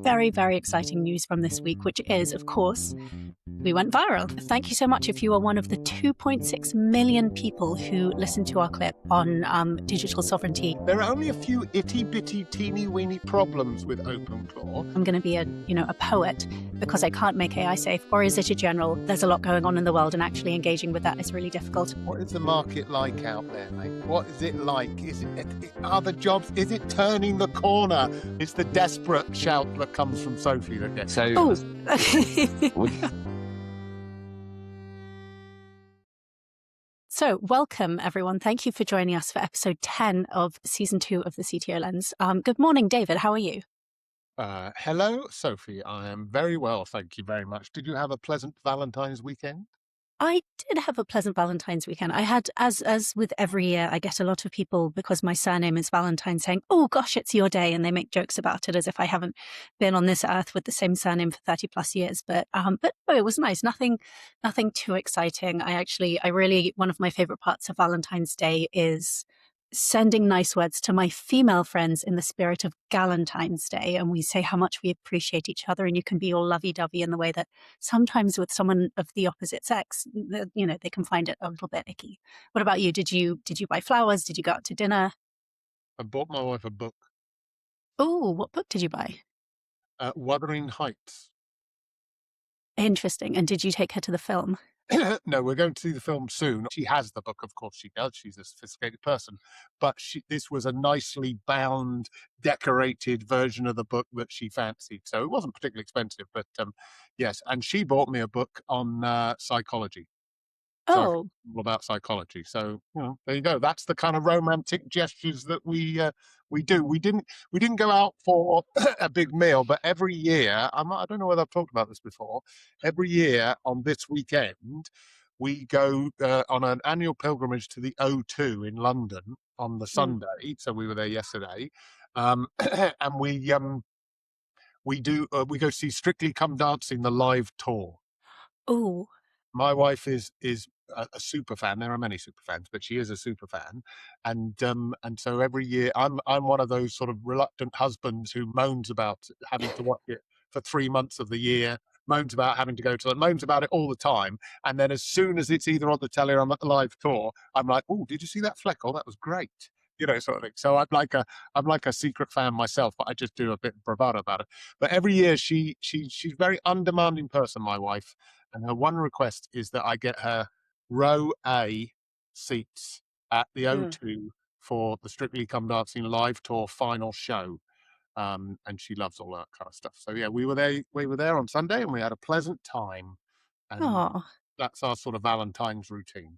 very, very exciting news from this week, which is, of course, we went viral. Thank you so much if you are one of the 2.6 million people who listened to our clip on digital sovereignty. There are only a few itty-bitty, teeny-weeny problems with OpenClaw. I'm going to be a poet because I can't make AI safe. Or is it a general? There's a lot going on in the world, and actually engaging with that is really difficult. What is the market like out there, mate? What is it like? Are the jobs? Is it turning the corner? It's the desperate shout that comes from Sophie that gets. So welcome, everyone. Thank you for joining us for episode 10 of season 2 of the CTO Lens. Good morning, David. How are you? Hello, Sophie. I am very well, thank you very much. Did you have a pleasant Valentine's weekend? I did have a pleasant Valentine's weekend. I had, as with every year, I get a lot of people, because my surname is Valentine, saying, "Oh gosh, it's your day," and they make jokes about it as if I haven't been on this earth with the same surname for 30 plus years. But it was nice. Nothing too exciting. One of my favorite parts of Valentine's Day is sending nice words to my female friends in the spirit of Galentine's Day. And we say how much we appreciate each other, and you can be all lovey-dovey in the way that sometimes with someone of the opposite sex, they can find it a little bit icky. What about you? Did you buy flowers? Did you go out to dinner? I bought my wife a book. Oh, what book did you buy? Wuthering Heights. Interesting. And did you take her to the film? No, we're going to see the film soon. She has the book, of course she does. She's a sophisticated person. But this was a nicely bound, decorated version of the book that she fancied. So it wasn't particularly expensive, but yes. And she bought me a book on psychology. Oh. All about psychology. So, there you go. That's the kind of romantic gestures that we do. We didn't go out for a big meal, but every year, I don't know whether I've talked about this before, every year on this weekend, we go on an annual pilgrimage to the O2 in London on the Sunday. So we were there yesterday. And we go see Strictly Come Dancing, the live tour. Oh. My wife is a super fan. There are many super fans, but she is a super fan, and so every year I'm one of those sort of reluctant husbands who moans about having to watch it for 3 months of the year, moans about having to go to it, moans about it all the time, and then as soon as it's either on the telly or I'm at the live tour, I'm like, "Oh, did you see that fleck? Oh, that was great." Sort of thing. So I'm like a secret fan myself, but I just do a bit of bravado about it. But every year she's a very undemanding person, my wife, and her one request is that I get her row A seats at the O2 for the Strictly Come Dancing live tour final show. And she loves all that kind of stuff. So yeah, we were there on Sunday and we had a pleasant time. And that's our sort of Valentine's routine.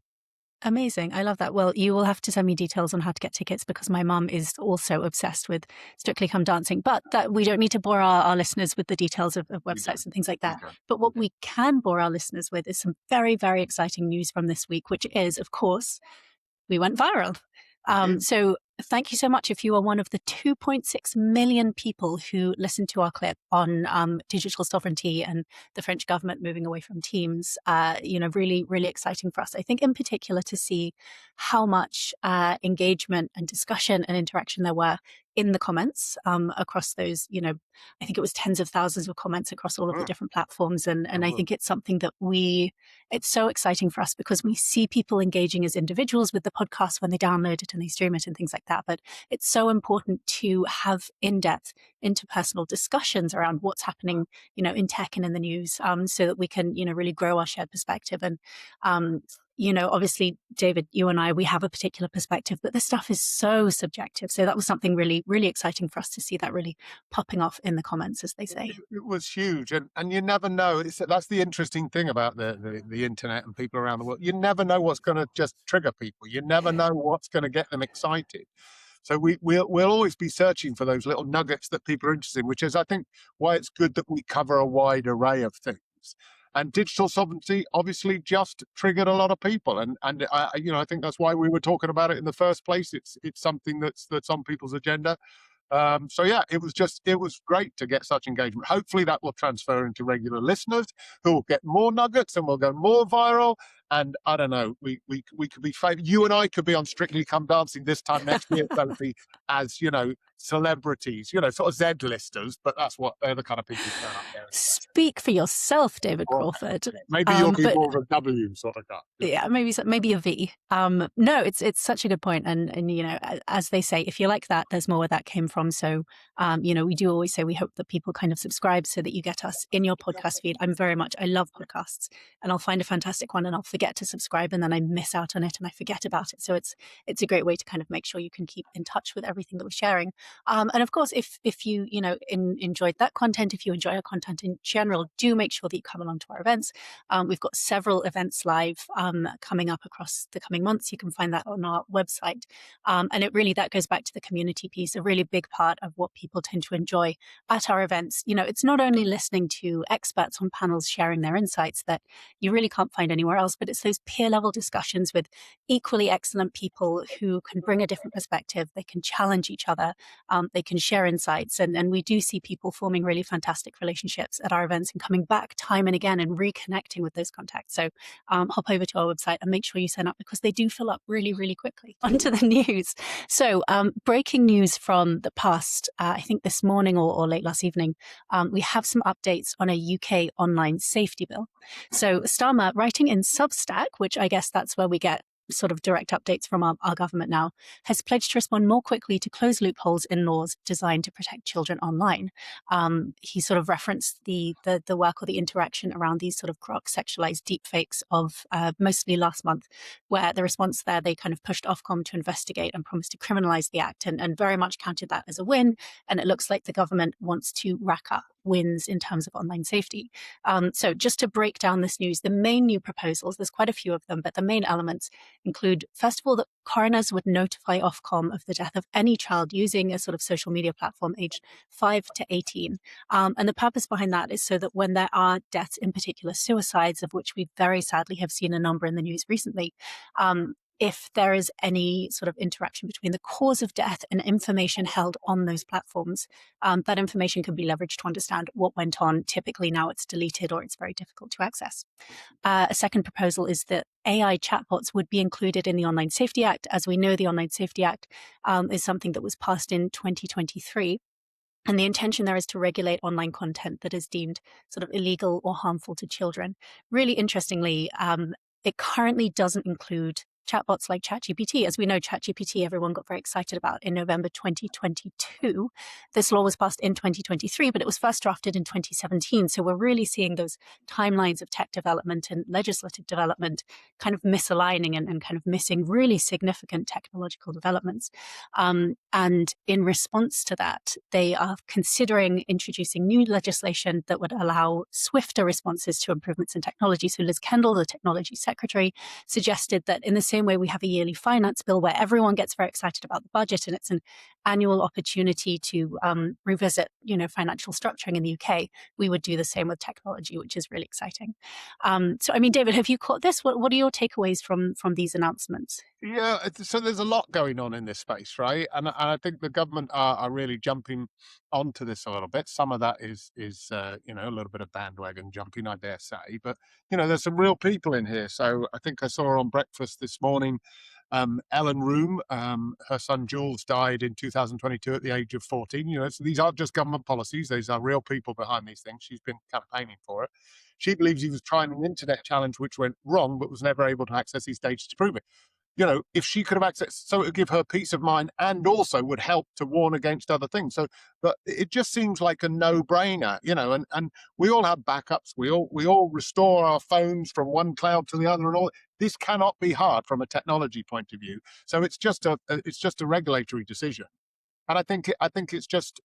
Amazing. I love that. Well, you will have to send me details on how to get tickets because my mum is also obsessed with Strictly Come Dancing. But that we don't need to bore our listeners with the details of websites and things like that. But what we can bore our listeners with is some very, very exciting news from this week, which is, of course, we went viral. So thank you so much if you are one of the 2.6 million people who listened to our clip on digital sovereignty and the French government moving away from Teams. Really, really exciting for us. I think in particular to see how much engagement and discussion and interaction there were in the comments across those, I think it was tens of thousands of comments across all of the different platforms. And I think it's something that it's so exciting for us because we see people engaging as individuals with the podcast when they download it and they stream it and things like that. But it's so important to have in-depth interpersonal discussions around what's happening, in tech and in the news, so that we can, really grow our shared perspective. And, obviously, David, you and I, we have a particular perspective, but this stuff is so subjective. So that was something really, really exciting for us to see that really popping off in the comments, as they say. It was huge. And you never know. That's the interesting thing about the internet and people around the world. You never know what's going to just trigger people. You never know what's going to get them excited. So we'll always be searching for those little nuggets that people are interested in, which is, I think, why it's good that we cover a wide array of things. And digital sovereignty obviously just triggered a lot of people, and I think that's why we were talking about it in the first place. It's something that's on people's agenda. So yeah, it was great to get such engagement. Hopefully that will transfer into regular listeners who will get more nuggets and will go more viral. And I don't know, we could be you and I could be on Strictly Come Dancing this time next year, Sophie, as celebrities, sort of Z-listers, but they're the kind of people who turn up there anyway. Speak for yourself, David Well, Crawford. maybe you'll be But more of a W sort of guy. yeah, maybe a V. No, it's such a good point, and as they say, if you like that, there's more where that came from. So, we do always say we hope that people kind of subscribe so that you get us in your podcast feed. I love podcasts, and I'll find a fantastic one and I'll forget to subscribe, and then I miss out on it and I forget about it. So it's a great way to kind of make sure you can keep in touch with everything that we're sharing. And of course, if you enjoyed that content, if you enjoy our content in general, do make sure that you come along to our events. We've got several events live coming up across the coming months. You can find that on our website. And that goes back to the community piece. A really big part of what people tend to enjoy at our events, it's not only listening to experts on panels sharing their insights that you really can't find anywhere else, but it's those peer level discussions with equally excellent people who can bring a different perspective. They can challenge each other. They can share insights. And we do see people forming really fantastic relationships at our events and coming back time and again and reconnecting with those contacts. So hop over to our website and make sure you sign up, because they do fill up really, really quickly. Onto the news. So breaking news from the past, I think this morning or late last evening, we have some updates on a UK online safety bill. So Starmer, writing in Substack, which I guess that's where we get sort of direct updates from our government now, has pledged to respond more quickly to close loopholes in laws designed to protect children online. He sort of referenced the work or the interaction around these sort of grok sexualized deepfakes of mostly last month, where the response there, they kind of pushed Ofcom to investigate and promised to criminalize the act, and very much counted that as a win. And it looks like the government wants to rack up wins in terms of online safety. So just to break down this news, the main new proposals, there's quite a few of them, but the main elements include, first of all, that coroners would notify Ofcom of the death of any child using a sort of social media platform aged 5 to 18. And the purpose behind that is so that when there are deaths, in particular suicides, of which we very sadly have seen a number in the news recently, if there is any sort of interaction between the cause of death and information held on those platforms, that information can be leveraged to understand what went on. Typically now it's deleted or it's very difficult to access. A second proposal is that AI chatbots would be included in the Online Safety Act. As we know, the Online Safety Act is something that was passed in 2023. And the intention there is to regulate online content that is deemed sort of illegal or harmful to children. Really interestingly, it currently doesn't include chatbots like ChatGPT. As we know, ChatGPT, everyone got very excited about in November 2022. This law was passed in 2023, but it was first drafted in 2017. So we're really seeing those timelines of tech development and legislative development kind of misaligning and kind of missing really significant technological developments. And in response to that, they are considering introducing new legislation that would allow swifter responses to improvements in technology. So Liz Kendall, the technology secretary, suggested that in the same way we have a yearly finance bill where everyone gets very excited about the budget and it's an annual opportunity to revisit, financial structuring in the UK, we would do the same with technology, which is really exciting. So, I mean, David, have you caught this? What are your takeaways from these announcents? Yeah, so there's a lot going on in this space, right? And I think the government are really jumping onto this a little bit. Some of that is a little bit of bandwagon jumping, I dare say. But there's some real people in here. So I think I saw her on Breakfast this morning. Ellen Room, her son Jules died in 2022 at the age of 14. So these aren't just government policies; these are real people behind these things. She's been campaigning for it. She believes he was trying an internet challenge which went wrong, but was never able to access his data to prove it. If she could have accessed, so it would give her peace of mind and also would help to warn against other things. So, but it just seems like a no-brainer, and we all have backups. We all restore our phones from one cloud to the other, and all. This cannot be hard from a technology point of view. So it's just a regulatory decision, and I think it's just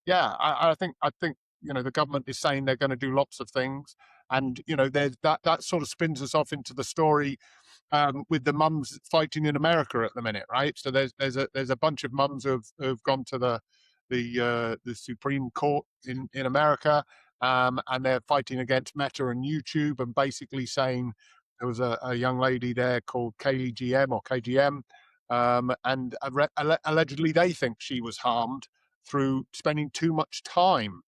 yeah. I think the government is saying they're going to do lots of things, and there's that sort of spins us off into the story. With the mums fighting in America at the minute, right? So there's a bunch of mums who've gone to the Supreme Court in America, and they're fighting against Meta and YouTube, and basically saying there was a young lady there called KGM or KGM, and allegedly they think she was harmed through spending too much time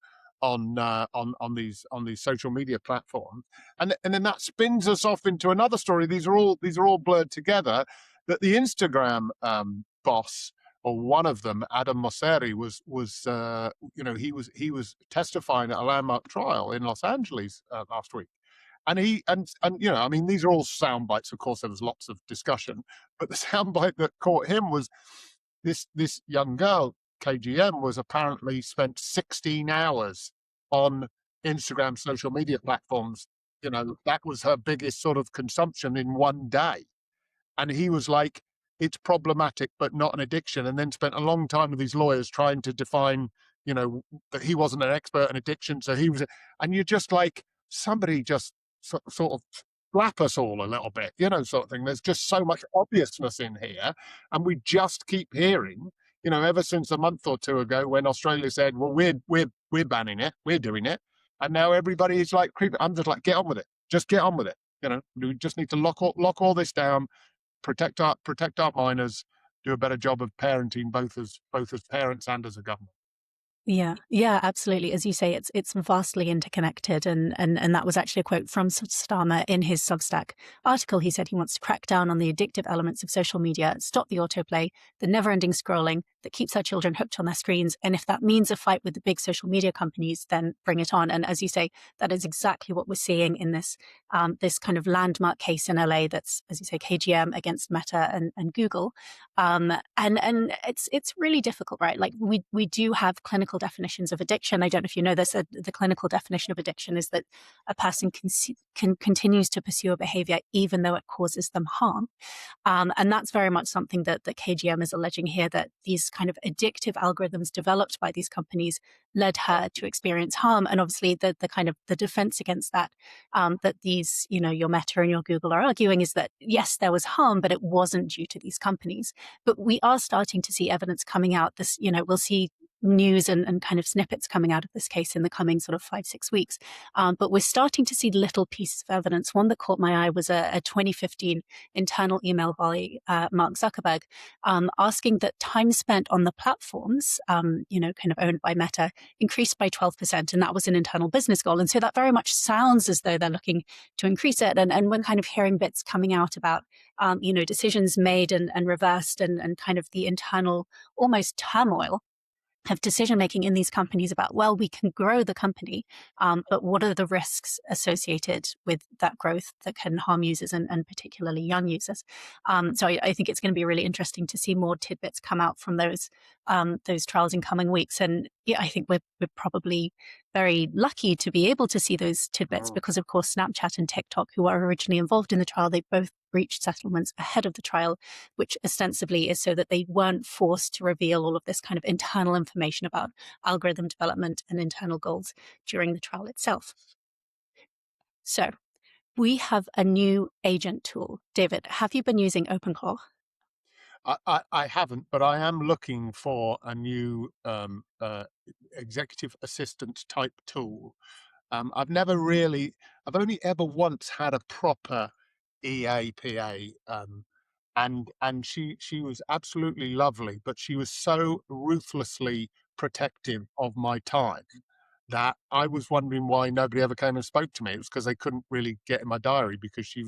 on these social media platforms, and then that spins us off into another story. These are all blurred together. That the Instagram boss, or one of them, Adam Mosseri, was he was testifying at a landmark trial in Los Angeles last week. And I mean, these are all sound bites. Of course, there was lots of discussion, but the sound bite that caught him was this young girl, KGM, was apparently spent 16 hours on Instagram social media platforms. That was her biggest sort of consumption in one day. And he was like, it's problematic, but not an addiction. And then spent a long time with his lawyers trying to define, that he wasn't an expert in addiction. So he was, and you're just like, somebody just sort of slap us all a little bit, sort of thing. There's just so much obviousness in here. And we just keep hearing, ever since a month or two ago when Australia said, well, we're banning it, we're doing it. And now everybody is like creeping. I'm just like, get on with it. Just get on with it. We just need to lock all this down, protect our minors, do a better job of parenting, both as parents and as a government. Yeah, absolutely. As you say, it's vastly interconnected, and that was actually a quote from Starmer in his Substack article. He said he wants to crack down on the addictive elements of social media, stop the autoplay, the never-ending scrolling that keeps our children hooked on their screens. And if that means a fight with the big social media companies, then bring it on. And as you say, that is exactly what we're seeing in this this kind of landmark case in LA. That's, as you say, KGM against Meta and Google. And it's really difficult, right? Like we do have clinical definitions of addiction. I don't know if you know this. The clinical definition of addiction is that a person continues to pursue a behavior even though it causes them harm. And that's very much something that KGM is alleging here, that these kind of addictive algorithms developed by these companies led her to experience harm. And obviously the kind of the defense against that, that these, your Meta and your Google are arguing, is that yes, there was harm, but it wasn't due to these companies. But we are starting to see evidence coming out. This, we'll see news and kind of snippets coming out of this case in the coming sort of 5-6 weeks. But we're starting to see little pieces of evidence. One that caught my eye was a 2015 internal email by Mark Zuckerberg, asking that time spent on the platforms, kind of owned by Meta, increased by 12%. And that was an internal business goal. And so that very much sounds as though they're looking to increase it. And we're kind of hearing bits coming out about, decisions made and reversed, and kind of the internal almost turmoil of decision-making in these companies about, well, we can grow the company, but what are the risks associated with that growth that can harm users and particularly young users? So I think it's going to be really interesting to see more tidbits come out from those trials in coming weeks. And yeah, I think we're probably very lucky to be able to see those tidbits because, of course, Snapchat and TikTok, who are originally involved in the trial, they both reached settlements ahead of the trial, which ostensibly is so that they weren't forced to reveal all of this kind of internal information about algorithm development and internal goals during the trial itself. So we have a new agent tool. David, have you been using OpenClaw? I haven't, but I am looking for a new executive assistant type tool. I've only ever once had a proper EAPA, and she was absolutely lovely, but she was so ruthlessly protective of my time that I was wondering why nobody ever came and spoke to me. It was because they couldn't really get in my diary, because she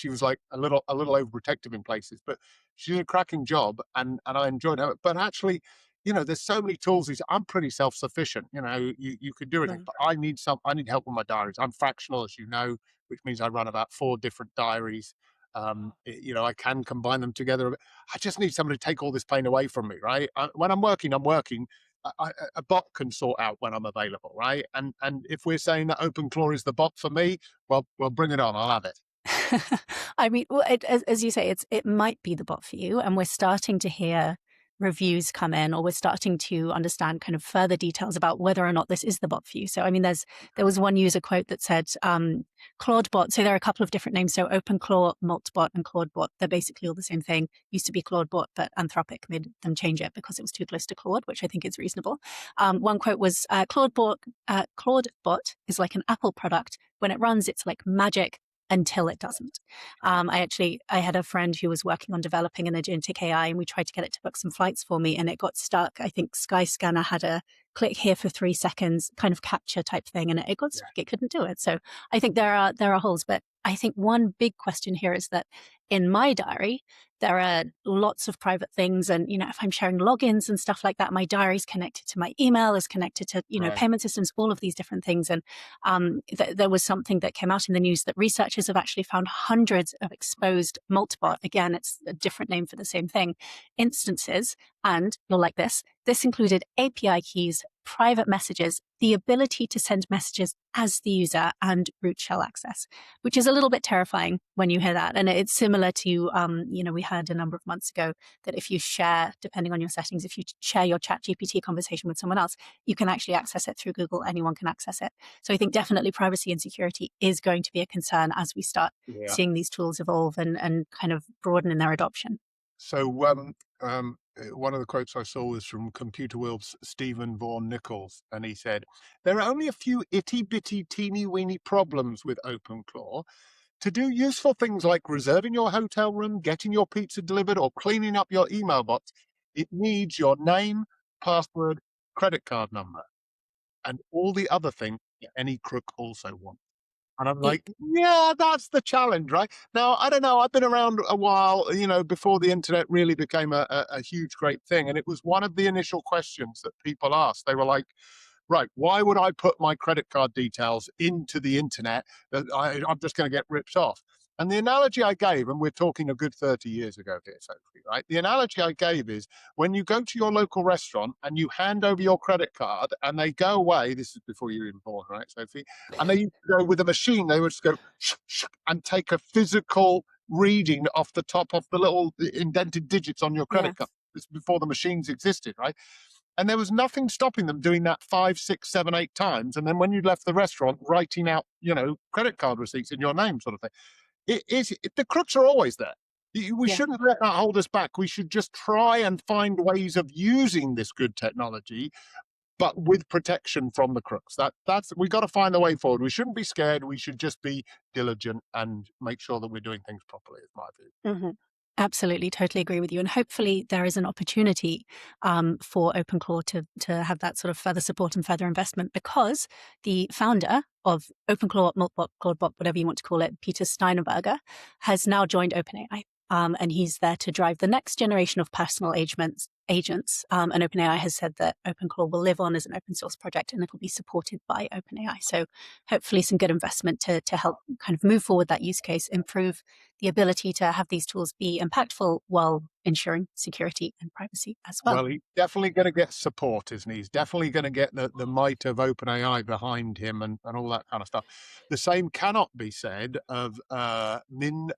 was like a little overprotective in places. But she did a cracking job, and I enjoyed her. But actually, there's so many tools. I'm pretty self-sufficient. You could do it, Right. but I need help with my diaries. I'm fractional, as you know, which means I run about 4 different diaries. I can combine them together. I just need somebody to take all this pain away from me, right? When I'm working. A bot can sort out when I'm available, right? And if we're saying that OpenClaw is the bot for me, well, bring it on. I'll have it. I mean, well, as you say, it might be the bot for you, and we're starting to hear reviews come in, or we're starting to understand kind of further details about whether or not this is the bot for you. So, I mean, there was one user quote that said, ClaudeBot. So there are a couple of different names. So OpenClaw, Maltbot, and ClaudeBot. They're basically all the same thing. Used to be ClaudeBot, but Anthropic made them change it because it was too close to Claude, which I think is reasonable. One quote was, ClaudeBot is like an Apple product. When it runs, it's like magic until it doesn't. I had a friend who was working on developing an agentic AI, and we tried to get it to book some flights for me, and it got stuck. I think Skyscanner had a click here for 3 seconds kind of capture type thing, and it got stuck. It couldn't do it. So I think there are holes, but I think one big question here is that in my diary, there are lots of private things. And, if I'm sharing logins and stuff like that, my diary is connected to my email, is connected to, payment systems, all of these different things. And there was something that came out in the news that researchers have actually found hundreds of exposed multibot. Again, it's a different name for the same thing, instances. And you'll like this. This included API keys, private messages, the ability to send messages as the user, and root shell access, which is a little bit terrifying when you hear that. And it's similar to, we had a number of months ago that if you share, depending on your settings, if you share your ChatGPT conversation with someone else, you can actually access it through Google. Anyone can access it. So I think definitely privacy and security is going to be a concern as we start seeing these tools evolve and kind of broaden in their adoption. So one of the quotes I saw was from Computer World's Stephen Vaughan Nichols, and he said, "There are only a few itty-bitty, teeny-weeny problems with OpenClaw. To do useful things like reserving your hotel room, getting your pizza delivered, or cleaning up your email box, it needs your name, password, credit card number, and all the other things any crook also wants." And I'm like, yeah, that's the challenge, right? Now, I don't know. I've been around a while, before the internet really became a huge, great thing. And it was one of the initial questions that people asked. They were like, right, why would I put my credit card details into the internet that I'm just going to get ripped off? And the analogy I gave, and we're talking a good 30 years ago here, Sophie, right? The analogy I gave is when you go to your local restaurant and you hand over your credit card and they go away, this is before you were even born, right, Sophie? And they go with a machine, they would just go and take a physical reading off the top of the little indented digits on your credit card. This is before the machines existed, right? And there was nothing stopping them doing that 5, 6, 7, 8 times. And then when you left the restaurant, writing out, credit card receipts in your name sort of thing. The crooks are always there. We shouldn't let that hold us back. We should just try and find ways of using this good technology, but with protection from the crooks. We got to find a way forward. We shouldn't be scared. We should just be diligent and make sure that we're doing things properly, is my view. Mm-hmm. Absolutely, totally agree with you. And hopefully there is an opportunity for OpenClaw to have that sort of further support and further investment, because the founder of OpenClaw, Moltbot, Claudebot, whatever you want to call it, Peter Steinerberger, has now joined OpenAI. And he's there to drive the next generation of personal agents. And OpenAI has said that OpenClaw will live on as an open source project and it'll be supported by OpenAI. So hopefully some good investment to help kind of move forward that use case, improve the ability to have these tools be impactful while ensuring security and privacy as well. Well, he's definitely going to get support, isn't he? He's definitely going to get the might of OpenAI behind him and all that kind of stuff. The same cannot be said of Rinat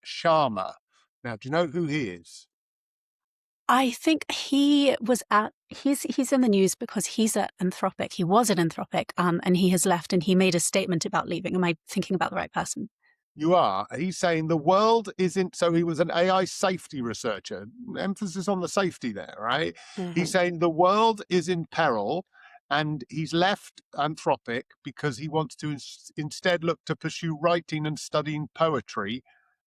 Sharma. Now, do you know who he is? I think he was he's in the news because he's at Anthropic. He was at Anthropic, and he has left, and he made a statement about leaving. Am I thinking about the right person? You are. He's saying the world isn't. So he was an AI safety researcher. Emphasis on the safety there, right? Mm-hmm. He's saying the world is in peril, and he's left Anthropic because he wants to instead look to pursue writing and studying poetry,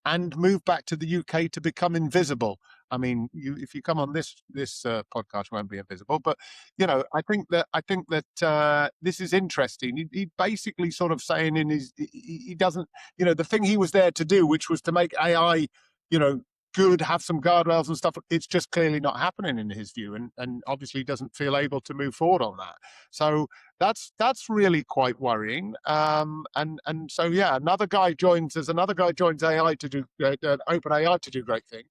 and move back to the UK to become invisible. I mean, if you come on this podcast, you won't be invisible. But I think that this is interesting. He basically sort of saying he doesn't, the thing he was there to do, which was to make AI, good, have some guardrails and stuff. It's just clearly not happening in his view, and obviously doesn't feel able to move forward on that. So that's really quite worrying. And so another guy joins AI to do OpenAI to do great things.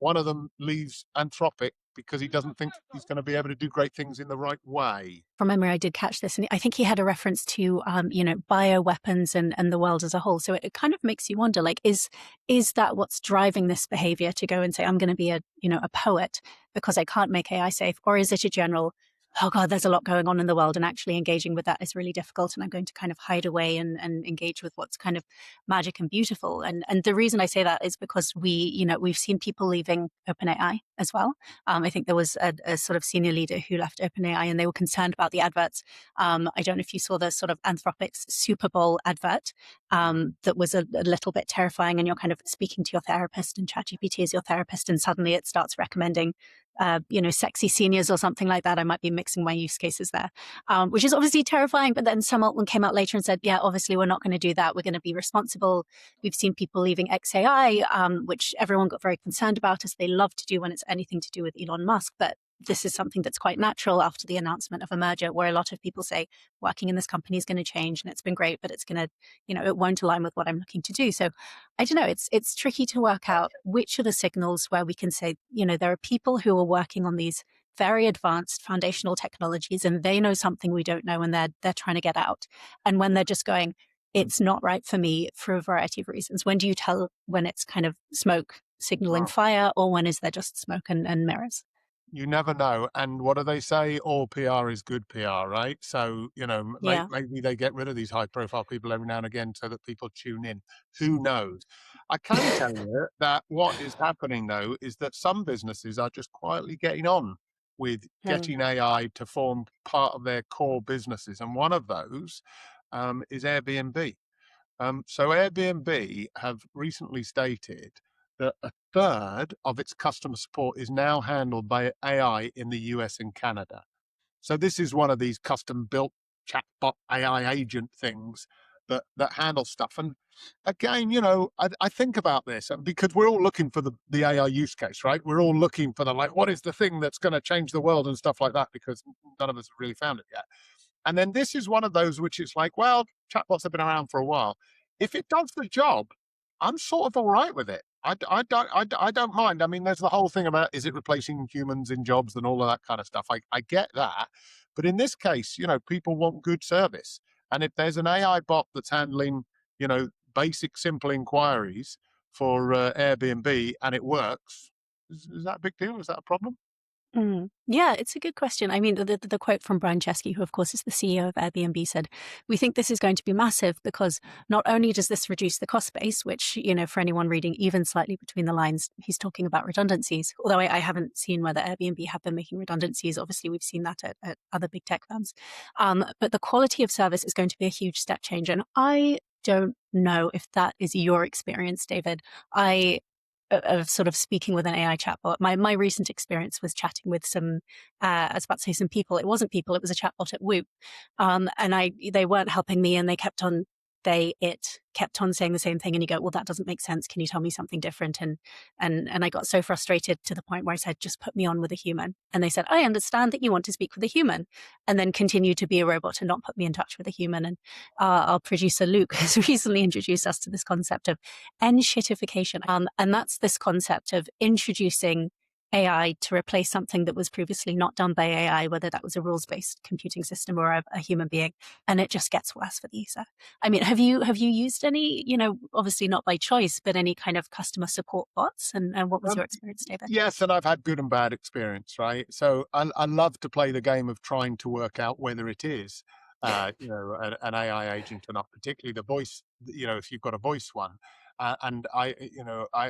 One of them leaves Anthropic because he doesn't think he's going to be able to do great things in the right way. From memory, I did catch this, and I think he had a reference to, bioweapons and the world as a whole. So it kind of makes you wonder, like, is that what's driving this behavior to go and say, I'm going to be a poet because I can't make AI safe? Or is it a general, oh God, there's a lot going on in the world, and actually engaging with that is really difficult, and I'm going to kind of hide away and engage with what's kind of magic and beautiful. And the reason I say that is because we've seen people leaving OpenAI as well. I think there was a sort of senior leader who left OpenAI, and they were concerned about the adverts. I don't know if you saw the sort of Anthropic's Super Bowl advert that was a little bit terrifying, and you're kind of speaking to your therapist, and ChatGPT is your therapist, and suddenly it starts recommending sexy seniors or something like that. I might be mixing my use cases there, which is obviously terrifying. But then someone came out later and said, yeah, obviously we're not going to do that. We're going to be responsible. We've seen people leaving XAI, which everyone got very concerned about, as they love to do when it's anything to do with Elon Musk. But this is something that's quite natural after the announcement of a merger, where a lot of people say working in this company is going to change and it's been great, but it's going to, it won't align with what I'm looking to do. So I don't know, it's tricky to work out which are the signals where we can say, there are people who are working on these very advanced foundational technologies and they know something we don't know and they're trying to get out. And when they're just going, it's not right for me for a variety of reasons. When do you tell when it's kind of smoke signaling fire, or when is there just smoke and mirrors? You never know. And what do they say? All PR is good PR, right? So, maybe they get rid of these high profile people every now and again so that people tune in. Who knows? I can tell you that what is happening, though, is that some businesses are just quietly getting on with getting AI to form part of their core businesses. And one of those is Airbnb. So Airbnb have recently stated that a third of its customer support is now handled by AI in the US and Canada. So this is one of these custom-built chatbot AI agent things that handle stuff. And again, I think about this because we're all looking for the AI use case, right? We're all looking for what is the thing that's going to change the world and stuff like that, because none of us have really found it yet. And then this is one of those which is like, well, chatbots have been around for a while. If it does the job, I'm sort of all right with it. I don't mind. I mean, there's the whole thing about, is it replacing humans in jobs and all of that kind of stuff. I get that. But in this case, people want good service. And if there's an AI bot that's handling, basic, simple inquiries for Airbnb and it works, is that a big deal? Is that a problem? Yeah, it's a good question. I mean, the quote from Brian Chesky, who of course is the CEO of Airbnb, said, "We think this is going to be massive because not only does this reduce the cost base, which, for anyone reading even slightly between the lines, he's talking about redundancies, although I haven't seen whether Airbnb have been making redundancies. Obviously, we've seen that at other big tech firms. But the quality of service is going to be a huge step change. And I don't know if that is your experience, David. Of sort of speaking with an AI chatbot. My recent experience was chatting with some, I was about to say some people. It wasn't people, it was a chatbot at Whoop. And they weren't helping me, and they kept on saying the same thing. And you go, well, that doesn't make sense. Can you tell me something different? And I got so frustrated to the point where I said, just put me on with a human. And they said, I understand that you want to speak with a human, and then continue to be a robot and not put me in touch with a human. And our producer, Luke, has recently introduced us to this concept of N-shitification. And that's this concept of introducing AI to replace something that was previously not done by AI, whether that was a rules-based computing system or a human being, and it just gets worse for the user. I mean, have you used any, obviously not by choice, but any kind of customer support bots? And what was your experience, David? Yes, and I've had good and bad experience, right? So I love to play the game of trying to work out whether it is, an AI agent or not, particularly the voice, if you've got a voice one. And I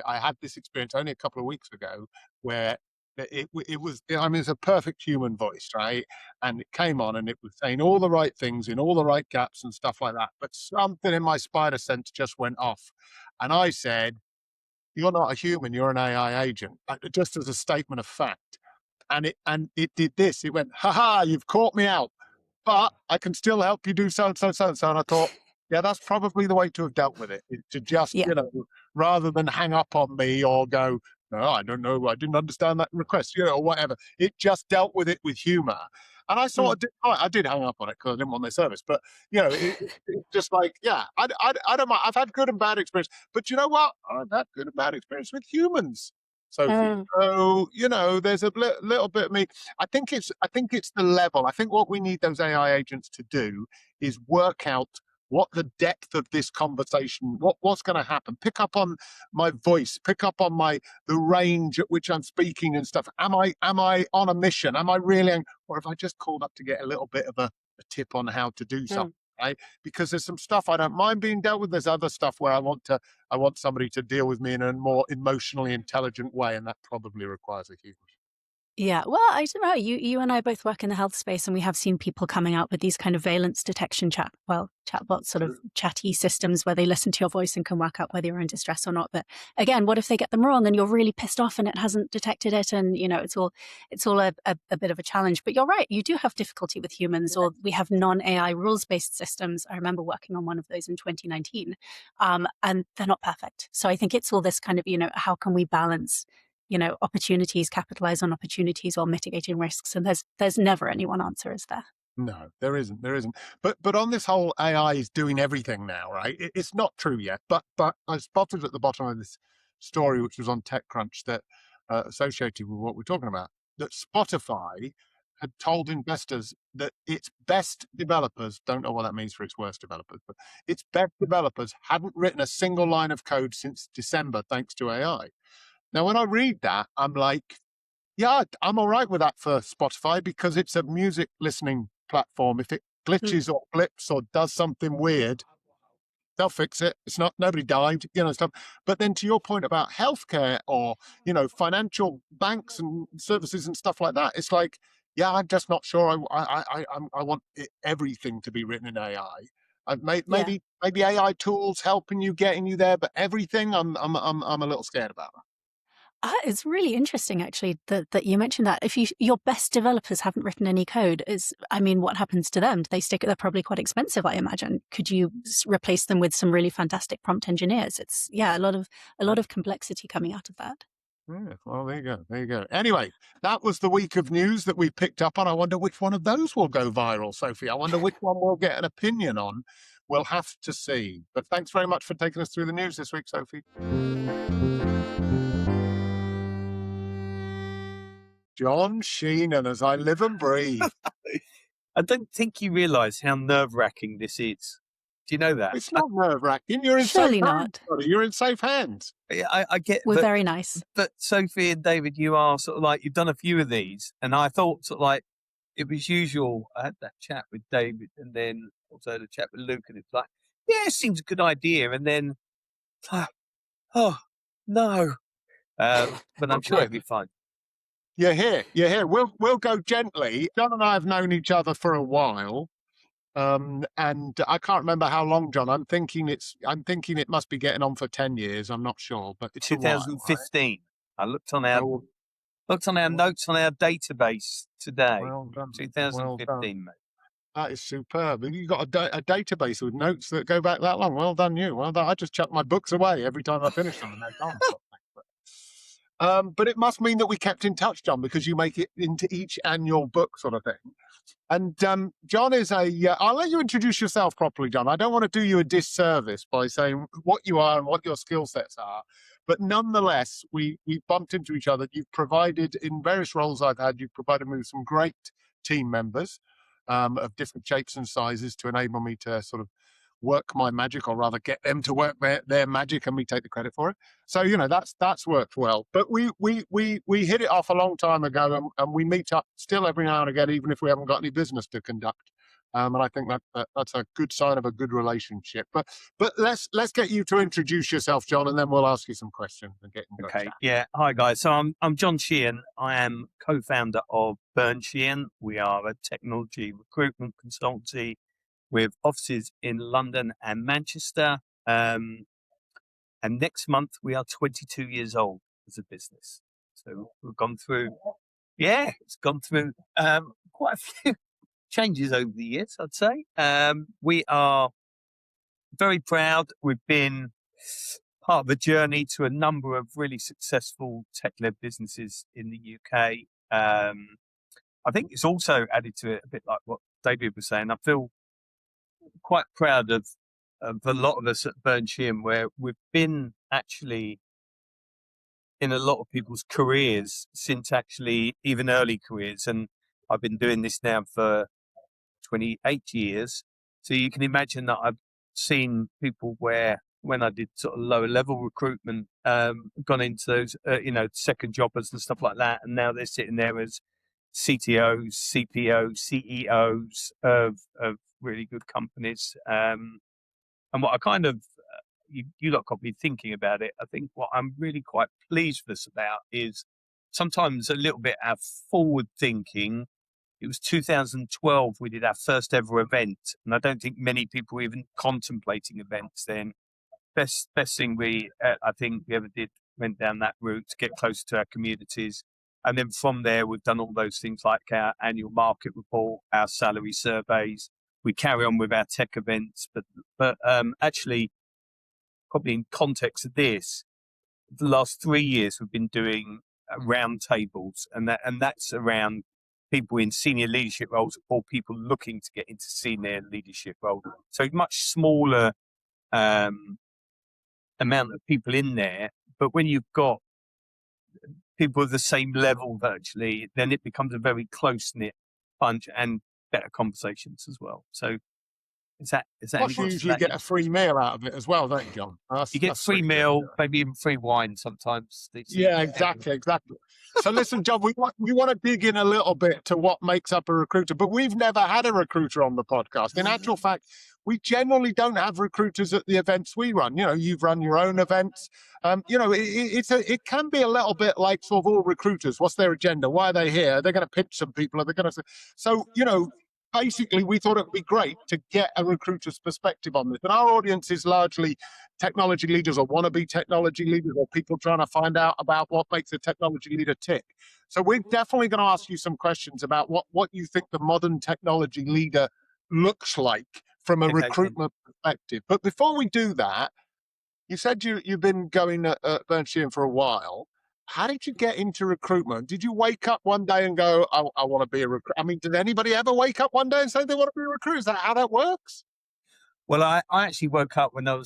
had this experience only a couple of weeks ago where it was, it's a perfect human voice, right? And it came on and it was saying all the right things in all the right gaps and stuff like that. But something in my spider sense just went off. And I said, you're not a human, you're an AI agent, just as a statement of fact. And it did this. It went, ha, you've caught me out, but I can still help you do so and so and so and so. And I thought, yeah, that's probably the way to have dealt with it. To just, rather than hang up on me or go, no, I don't know, I didn't understand that request, or whatever. It just dealt with it with humor. And I sort of did, I did hang up on it because I didn't want their service. But, it's just like, yeah, I don't mind. I've had good and bad experience. But you know what? I've had good and bad experience with humans, Sophie. So, there's a little bit of me. I think it's the level. I think what we need those AI agents to do is work out what the depth of this conversation, what's going to happen. Pick up on my voice, pick up on the range at which I'm speaking and stuff. Am I on a mission? Am I really, or have I just called up to get a little bit of a tip on how to do something? Right? Because there's some stuff I don't mind being dealt with. There's other stuff where I want somebody to deal with me in a more emotionally intelligent way, and that probably requires a human. Yeah, well, I don't know. You and I both work in the health space, and we have seen people coming out with these kind of valence detection chatbots, sort of chatty systems where they listen to your voice and can work out whether you're in distress or not. But again, what if they get them wrong and you're really pissed off and it hasn't detected it? And it's all a bit of a challenge. But you're right, you do have difficulty with humans, or we have non-AI rules-based systems. I remember working on one of those in 2019, and they're not perfect. So I think it's all this kind of how can we balance opportunities, capitalize on opportunities while mitigating risks. And there's never any one answer, is there? No, there isn't. There isn't. But on this whole AI is doing everything now, right? It's not true yet. But I spotted at the bottom of this story, which was on TechCrunch, that associated with what we're talking about, that Spotify had told investors that its best developers, don't know what that means for its worst developers, but its best developers hadn't written a single line of code since December, thanks to AI. Now, when I read that, I'm like, yeah, I'm all right with that for Spotify because it's a music listening platform. If it glitches or blips or does something weird, they'll fix it. It's not, nobody died, stuff. But then to your point about healthcare or, financial banks and services and stuff like that, it's like, yeah, I'm just not sure. I want everything to be written in AI. Maybe AI tools helping you, getting you there, but everything, I'm a little scared about that. It's really interesting, actually, that you mentioned that. If your best developers haven't written any code, what happens to them? Do they stick? They're probably quite expensive, I imagine. Could you replace them with some really fantastic prompt engineers? It's a lot of complexity coming out of that. Yeah, well, there you go. There you go. Anyway, that was the week of news that we picked up on. I wonder which one of those will go viral, Sophie. I wonder which one we'll get an opinion on. We'll have to see. But thanks very much for taking us through the news this week, Sophie. Jon Sheehan, as I live and breathe. I don't think you realise how nerve-wracking this is. Do you know that? It's not nerve-wracking. You're in Surely safe hands. not. Buddy. You're in safe hands. I get. We're very nice. But Sophie and David, you are sort of like, you've done a few of these, and I thought sort of like it was usual. I had that chat with David, and then also had a chat with Luke, and it's like, yeah, it seems a good idea, and then, oh no, but I'm sure it'll be fine. You're here. You're here. We'll go gently. Jon and I have known each other for a while. And I can't remember how long, Jon. I'm thinking it must be getting on for 10 years. I'm not sure, but it's 2015. Right? I looked on our notes on our database today. Well done. 2015, mate. That is superb. And you've got a database with notes that go back that long. Well done, you. Well done. I just chuck my books away every time I finish them. And they're gone. But it must mean that we kept in touch, Jon, because you make it into each annual book sort of thing. And Jon is I'll let you introduce yourself properly, Jon. I don't want to do you a disservice by saying what you are and what your skill sets are. But nonetheless, we bumped into each other. You've provided, in various roles I've had, you've provided me with some great team members of different shapes and sizes to enable me to sort of work my magic, or rather get them to work their magic and me take the credit for it. So, that's worked well. But we hit it off a long time ago, and we meet up still every now and again, even if we haven't got any business to conduct. And I think that's a good sign of a good relationship. But let's get you to introduce yourself, Jon, and then we'll ask you some questions and get into Okay. Yeah. Hi guys. So I'm Jon Sheehan. I am co-founder of Burns Sheehan. We are a technology recruitment consultancy with offices in London and Manchester. And next month we are 22 years old as a business. So we've gone through, it's gone through quite a few changes over the years, I'd say. We are very proud. We've been part of a journey to a number of really successful tech-led businesses in the UK. I think it's also added to it a bit like what David was saying. I feel quite proud of a lot of us at Burns Sheehan, where we've been actually in a lot of people's careers since actually even early careers. And I've been doing this now for 28 years. So you can imagine that I've seen people where, when I did sort of lower level recruitment, gone into those, second jobbers and stuff like that. And now they're sitting there as CTOs, CPOs, CEOs of really good companies. And what I kind of, you lot got me thinking about it. I think what I'm really quite pleased with this about is sometimes a little bit our forward thinking. It was 2012 we did our first ever event, and I don't think many people were even contemplating events then. Best thing I think we ever did, went down that route to get closer to our communities. And then from there, we've done all those things like our annual market report, our salary surveys. We carry on with our tech events, but actually, probably in context of this, the last 3 years we've been doing round tables, and that's around people in senior leadership roles or people looking to get into senior leadership roles. So much smaller amount of people in there, but when you've got people of the same level virtually, then it becomes a very close-knit bunch and better conversations as well. So is that Plus you usually get a free meal out of it as well, don't you, Jon? You get free meal, maybe even free wine sometimes. Yeah, exactly. So listen, Jon, we want to dig in a little bit to what makes up a recruiter, but we've never had a recruiter on the podcast. In actual fact, we generally don't have recruiters at the events we run. You know, you've run your own events. You know, it can be a little bit like sort of all recruiters. What's their agenda? Why are they here? They're going to pitch some people. Are they going to? So, you know, basically, we thought it would be great to get a recruiter's perspective on this. And our audience is largely technology leaders or wannabe technology leaders or people trying to find out about what makes a technology leader tick. So we're definitely going to ask you some questions about what you think the modern technology leader looks like from a recruitment perspective. But before we do that, you said you've been going at Burns Sheehan for a while. How did you get into recruitment? Did you wake up one day and go, I want to be a recruiter? I mean, did anybody ever wake up one day and say they want to be a recruiter? Is that how that works? Well, I actually woke up when I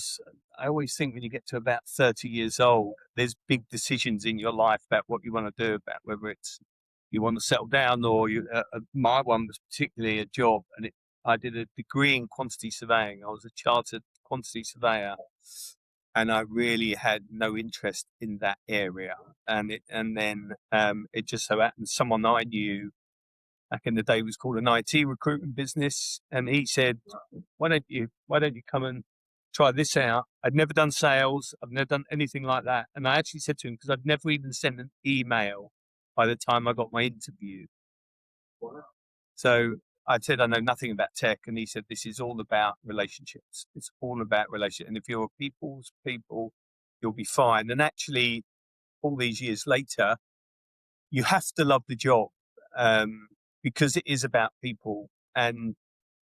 always think when you get to about 30 years old, there's big decisions in your life about what you want to do, about whether it's you want to settle down or my one was particularly a job. And I did a degree in quantity surveying. I was a chartered quantity surveyor. And I really had no interest in that area. And then it just so happened someone I knew back in the day was called an IT recruitment business. And he said, why don't you come and try this out? I'd never done sales. I've never done anything like that. And I actually said to him, because I'd never even sent an email by the time I got my interview. So I said, I know nothing about tech. And he said, this is all about relationships. It's all about relationships. And if you're people's people, you'll be fine. And actually, all these years later, you have to love the job because it is about people. And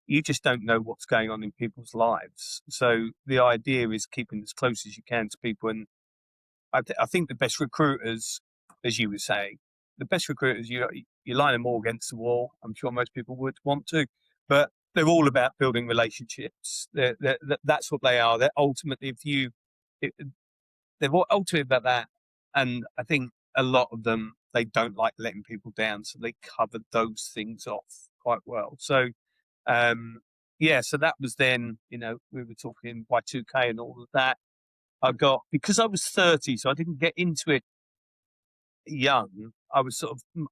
you just don't know what's going on in people's lives. So the idea is keeping as close as you can to people. And I think the best recruiters, as you were saying, the best recruiters, you line them all against the wall. I'm sure most people would want to, but they're all about building relationships. That's what they are. They're ultimately, they're ultimately about that. And I think a lot of them, they don't like letting people down. So they covered those things off quite well. So, so that was then, you know, we were talking Y2K and all of that. Because I was 30, so I didn't get into it young. I was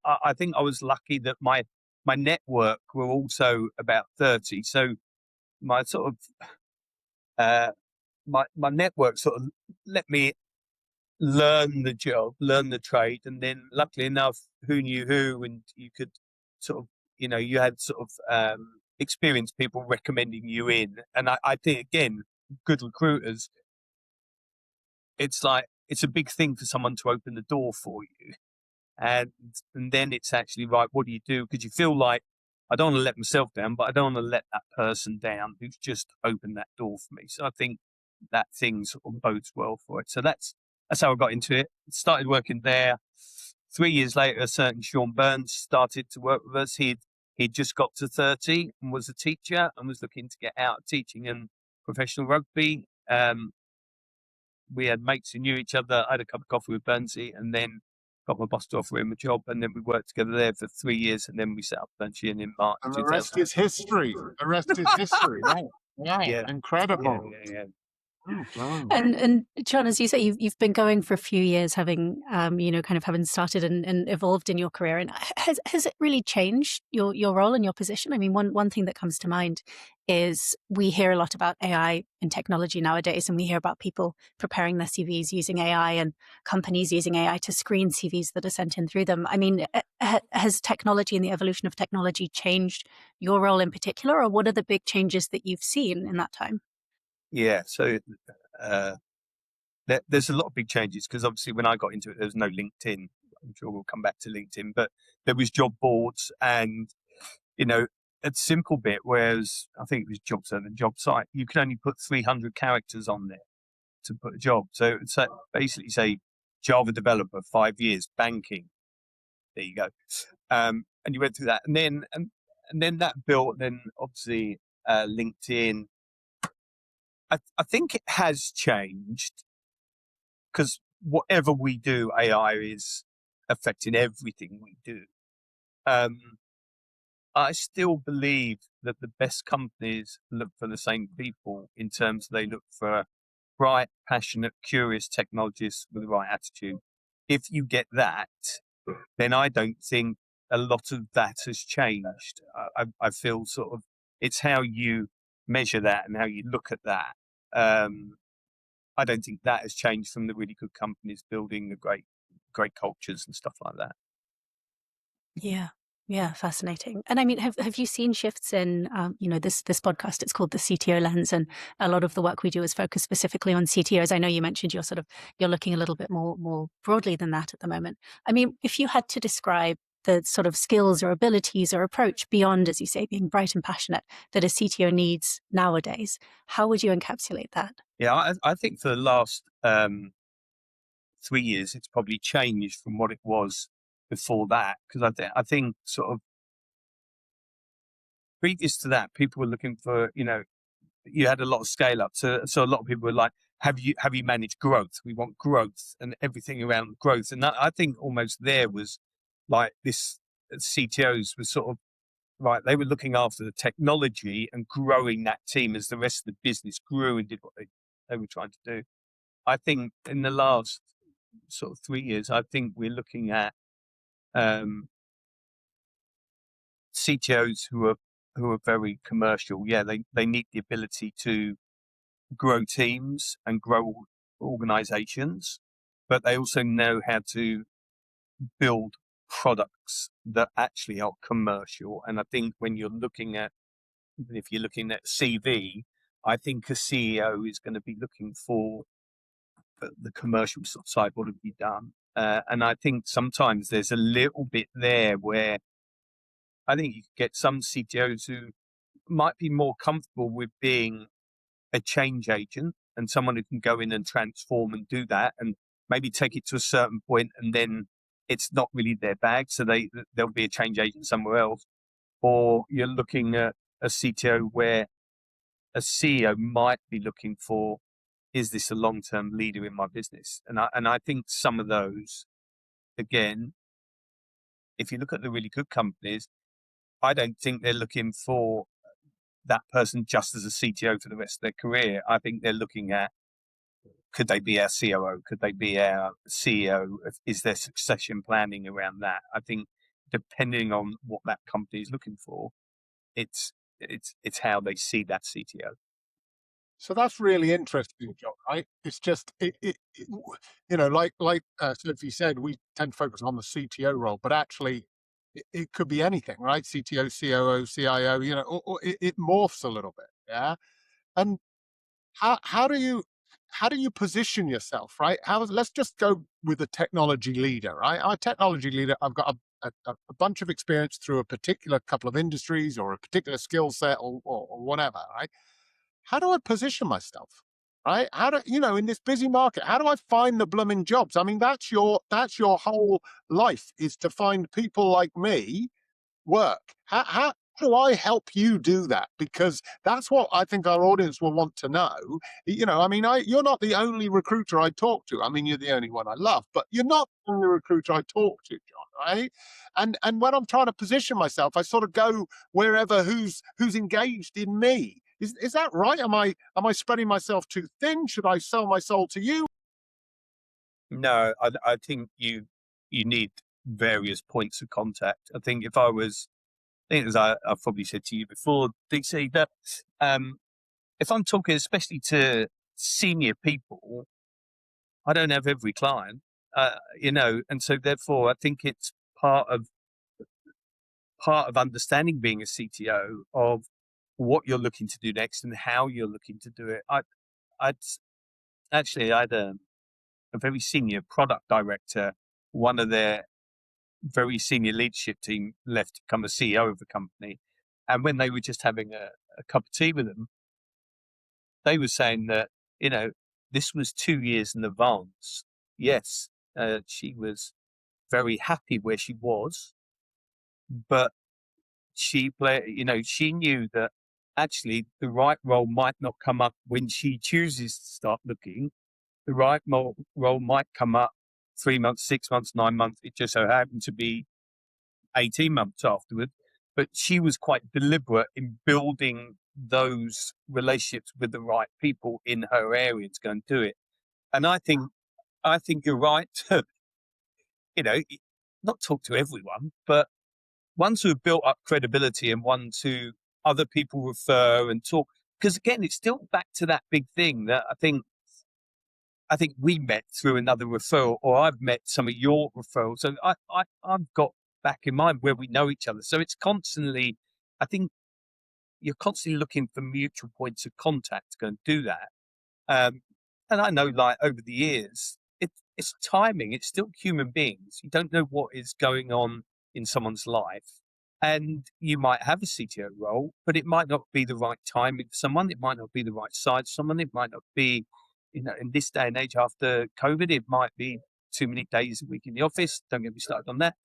I think I was lucky that my network were also about 30. So my my network sort of let me learn the job, learn the trade. And then luckily enough, who knew who, and you could sort of, you know, you had sort of experienced people recommending you in. And I think, again, good recruiters, it's like, it's a big thing for someone to open the door for you. And then it's actually, right, what do you do? Because you feel like, I don't want to let myself down, but I don't want to let that person down who's just opened that door for me. So I think that thing sort of bodes well for it. So that's how I got into it. Started working there. 3 years later, a certain Sean Burns started to work with us. He'd just got to 30 and was a teacher and was looking to get out of teaching and professional rugby. We had mates who knew each other. I had a cup of coffee with Burnsy and then got my boss to offer him a job. And then we worked together there for 3 years. And then we set up Burns Sheehan in March. And the rest is history. The rest is history. Right. Yeah, incredible. Yeah. And Jon, as you say, you've been going for a few years, having kind of having started and evolved in your career. And has it really changed your role and your position? I mean, one thing that comes to mind is we hear a lot about AI and technology nowadays, and we hear about people preparing their CVs using AI and companies using AI to screen CVs that are sent in through them. I mean, has technology and the evolution of technology changed your role in particular, or what are the big changes that you've seen in that time? Yeah, so there's a lot of big changes, because obviously when I got into it, there was no LinkedIn. I'm sure we'll come back to LinkedIn, but there was job boards and, a simple bit, whereas I think it was JobServe and JobSite, you can only put 300 characters on there to put a job. So it's basically say Java developer, 5 years, banking. There you go. And you went through that, and then that built. Then obviously LinkedIn. I think it has changed, because whatever we do, AI is affecting everything we do. I still believe that the best companies look for the same people, in terms they look for bright, passionate, curious technologists with the right attitude. If you get that, then I don't think a lot of that has changed. I feel sort of it's how you measure that and how you look at that. I don't think that has changed from the really good companies building the great cultures and stuff like that. Yeah, fascinating. And I mean, have you seen shifts in, this podcast? It's called the CTO Lens, and a lot of the work we do is focused specifically on CTOs. I know you mentioned you're looking a little bit more broadly than that at the moment. I mean, if you had to describe the sort of skills or abilities or approach beyond, as you say, being bright and passionate, that a CTO needs nowadays, how would you encapsulate that? Yeah, I think for the last 3 years, it's probably changed from what it was before that, because I think sort of previous to that, people were looking for, you had a lot of scale up. So a lot of people were like, have you managed growth? We want growth and everything around growth. And that, I think almost there was like this CTOs was sort of, right, they were looking after the technology and growing that team as the rest of the business grew and did what they were trying to do. I think in the last sort of 3 years, I think we're looking at CTOs who are very commercial. Yeah, they need the ability to grow teams and grow organizations, but they also know how to build products that actually are commercial. And I think when you're looking at, if you're looking at CV, I think a CEO is going to be looking for the commercial side. What have you done? And I think sometimes there's a little bit there where I think you get some CTOs who might be more comfortable with being a change agent and someone who can go in and transform and do that and maybe take it to a certain point, and then it's not really their bag, so there'll be a change agent somewhere else. Or you're looking at a CTO where a CEO might be looking for, is this a long-term leader in my business? And I think some of those, again, if you look at the really good companies, I don't think they're looking for that person just as a CTO for the rest of their career. I think they're looking at, could they be our COO? Could they be our CEO? Is there succession planning around that? I think depending on what that company is looking for, it's how they see that CTO. So that's really interesting, Jon, right? It's just, like Sophie said, we tend to focus on the CTO role, but actually it could be anything, right? CTO, COO, CIO, or it morphs a little bit. Yeah. And how do you position yourself, right? Let's just go with a technology leader, right? I'm a technology leader. I've got a bunch of experience through a particular couple of industries or a particular skill set or whatever, right? How do I position myself, right? How do in this busy market? How do I find the blooming jobs? I mean, that's your whole life, is to find people like me work. How do I help you do that? Because that's what I think our audience will want to know. I mean, you're not the only recruiter I talk to. I mean, you're the only one I love, but you're not the only recruiter I talk to, Jon, right? And when I'm trying to position myself, I sort of go wherever who's engaged in me. Is that right? Am I spreading myself too thin? Should I sell my soul to you? No, I think you need various points of contact. I think as I've probably said to you before, DC, that if I'm talking especially to senior people, I don't have every client, and so therefore I think it's part of understanding being a CTO of what you're looking to do next and how you're looking to do it. I had a very senior product director, one of their very senior leadership team left to become a CEO of the company. And when they were just having a cup of tea with them, they were saying that, this was 2 years in advance. Yes, she was very happy where she was, but she knew that actually the right role might not come up when she chooses to start looking. The right role might come up 3 months, 6 months, 9 months. It just so happened to be 18 months afterward. But she was quite deliberate in building those relationships with the right people in her area to go and do it. And I think you're right to, not talk to everyone, but ones who have built up credibility and ones who other people refer and talk. Because again, it's still back to that big thing that I think we met through another referral, or I've met some of your referrals. So I've got back in mind where we know each other. So it's constantly, I think you're constantly looking for mutual points of contact to go and do that. And I know, like, over the years, it's timing. It's still human beings. You don't know what is going on in someone's life. And you might have a CTO role, but it might not be the right timing for someone. It might not be the right side for someone. It might not be, in this day and age after COVID, it might be too many days a week in the office. Don't get me started on that.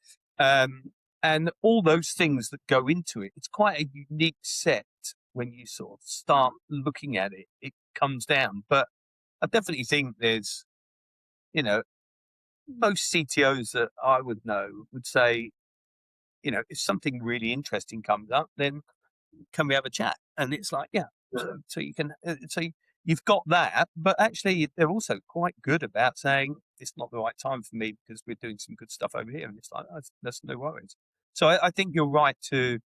And all those things that go into it. It's quite a unique set when you sort of start looking at it. It comes down. But I definitely think there's, most CTOs that I would know would say, if something really interesting comes up, then can we have a chat? And it's like, yeah. So you can, you've got that, but actually they're also quite good about saying it's not the right time for me because we're doing some good stuff over here. And it's like, that's no worries. So I think you're right to,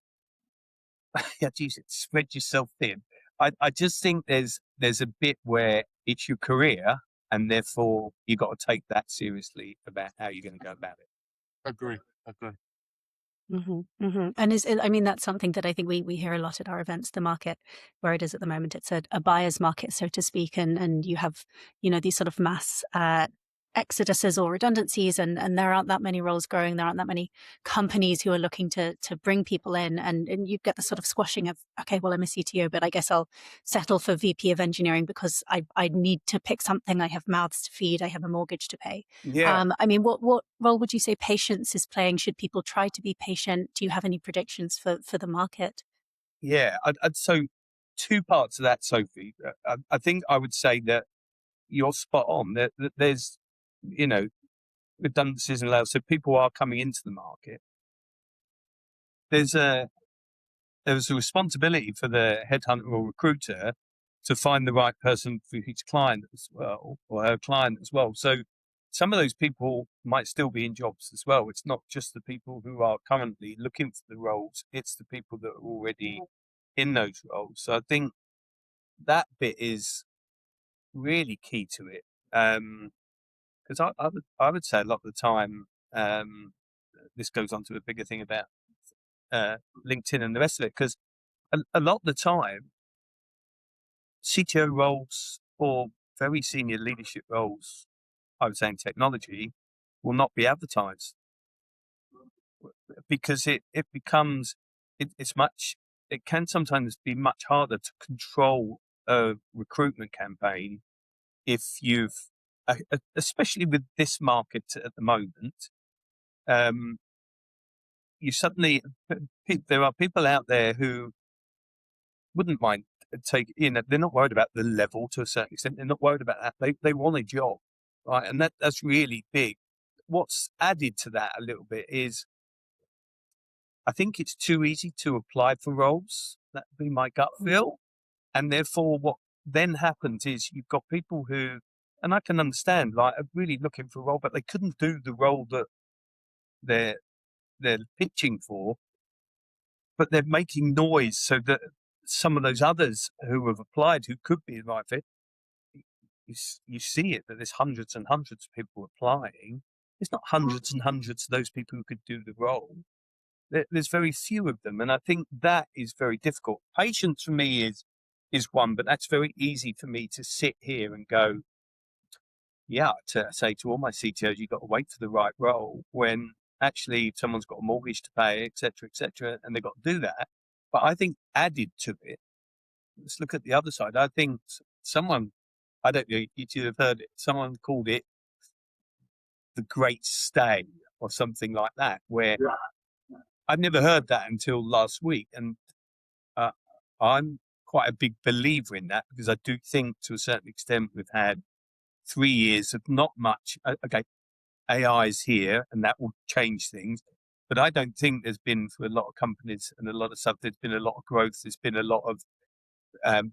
spread yourself thin. I just think there's a bit where it's your career and therefore you got to take that seriously about how you're going to go about it. Agree. And that's something that I think we hear a lot at our events. The market where it is at the moment, it's a buyer's market, so to speak, and you have these sort of mass exoduses or redundancies, and there aren't that many roles growing. There aren't that many companies who are looking to bring people in, and you get the sort of squashing of, okay, well, I'm a CTO, but I guess I'll settle for VP of engineering because I need to pick something. I have mouths to feed. I have a mortgage to pay. Yeah. What role would you say patience is playing? Should people try to be patient? Do you have any predictions for the market? Yeah. So 2 parts of that, Sophie. I think I would say that you're spot on. That there's, redundancies and layoffs. So people are coming into the market. There's a responsibility for the headhunter or recruiter to find the right person for his client as well, or her client as well. So some of those people might still be in jobs as well. It's not just the people who are currently looking for the roles. It's the people that are already in those roles. So I think that bit is really key to it. Because I would say a lot of the time, this goes on to a bigger thing about LinkedIn and the rest of it, because a lot of the time, CTO roles or very senior leadership roles, I would say in technology, will not be advertised because it becomes, it can sometimes be much harder to control a recruitment campaign if you've, especially with this market at the moment, you suddenly, there are people out there who wouldn't mind they're not worried about the level to a certain extent. They're not worried about that. They want a job, right? And that's really big. What's added to that a little bit is I think it's too easy to apply for roles. That'd be my gut feel. And therefore what then happens is you've got people who, and I can understand, like, are really looking for a role, but they couldn't do the role that they're pitching for, but they're making noise so that some of those others who have applied, who could be the right fit, you see it, that there's hundreds and hundreds of people applying. There's not hundreds and hundreds of those people who could do the role. There's very few of them. And I think that is very difficult. Patience for me is one, but that's very easy for me to sit here and go, yeah, to say to all my CTOs, you've got to wait for the right role, when actually someone's got a mortgage to pay, et cetera, and they've got to do that. But I think added to it, let's look at the other side. I think someone, I don't know if you have heard it, someone called it the great stay or something like that, where I've never heard that until last week. And I'm quite a big believer in that, because I do think to a certain extent we've had 3 years of not much. Okay, AI is here and that will change things. But I don't think there's been, for a lot of companies and a lot of stuff, there's been a lot of growth. There's been a lot of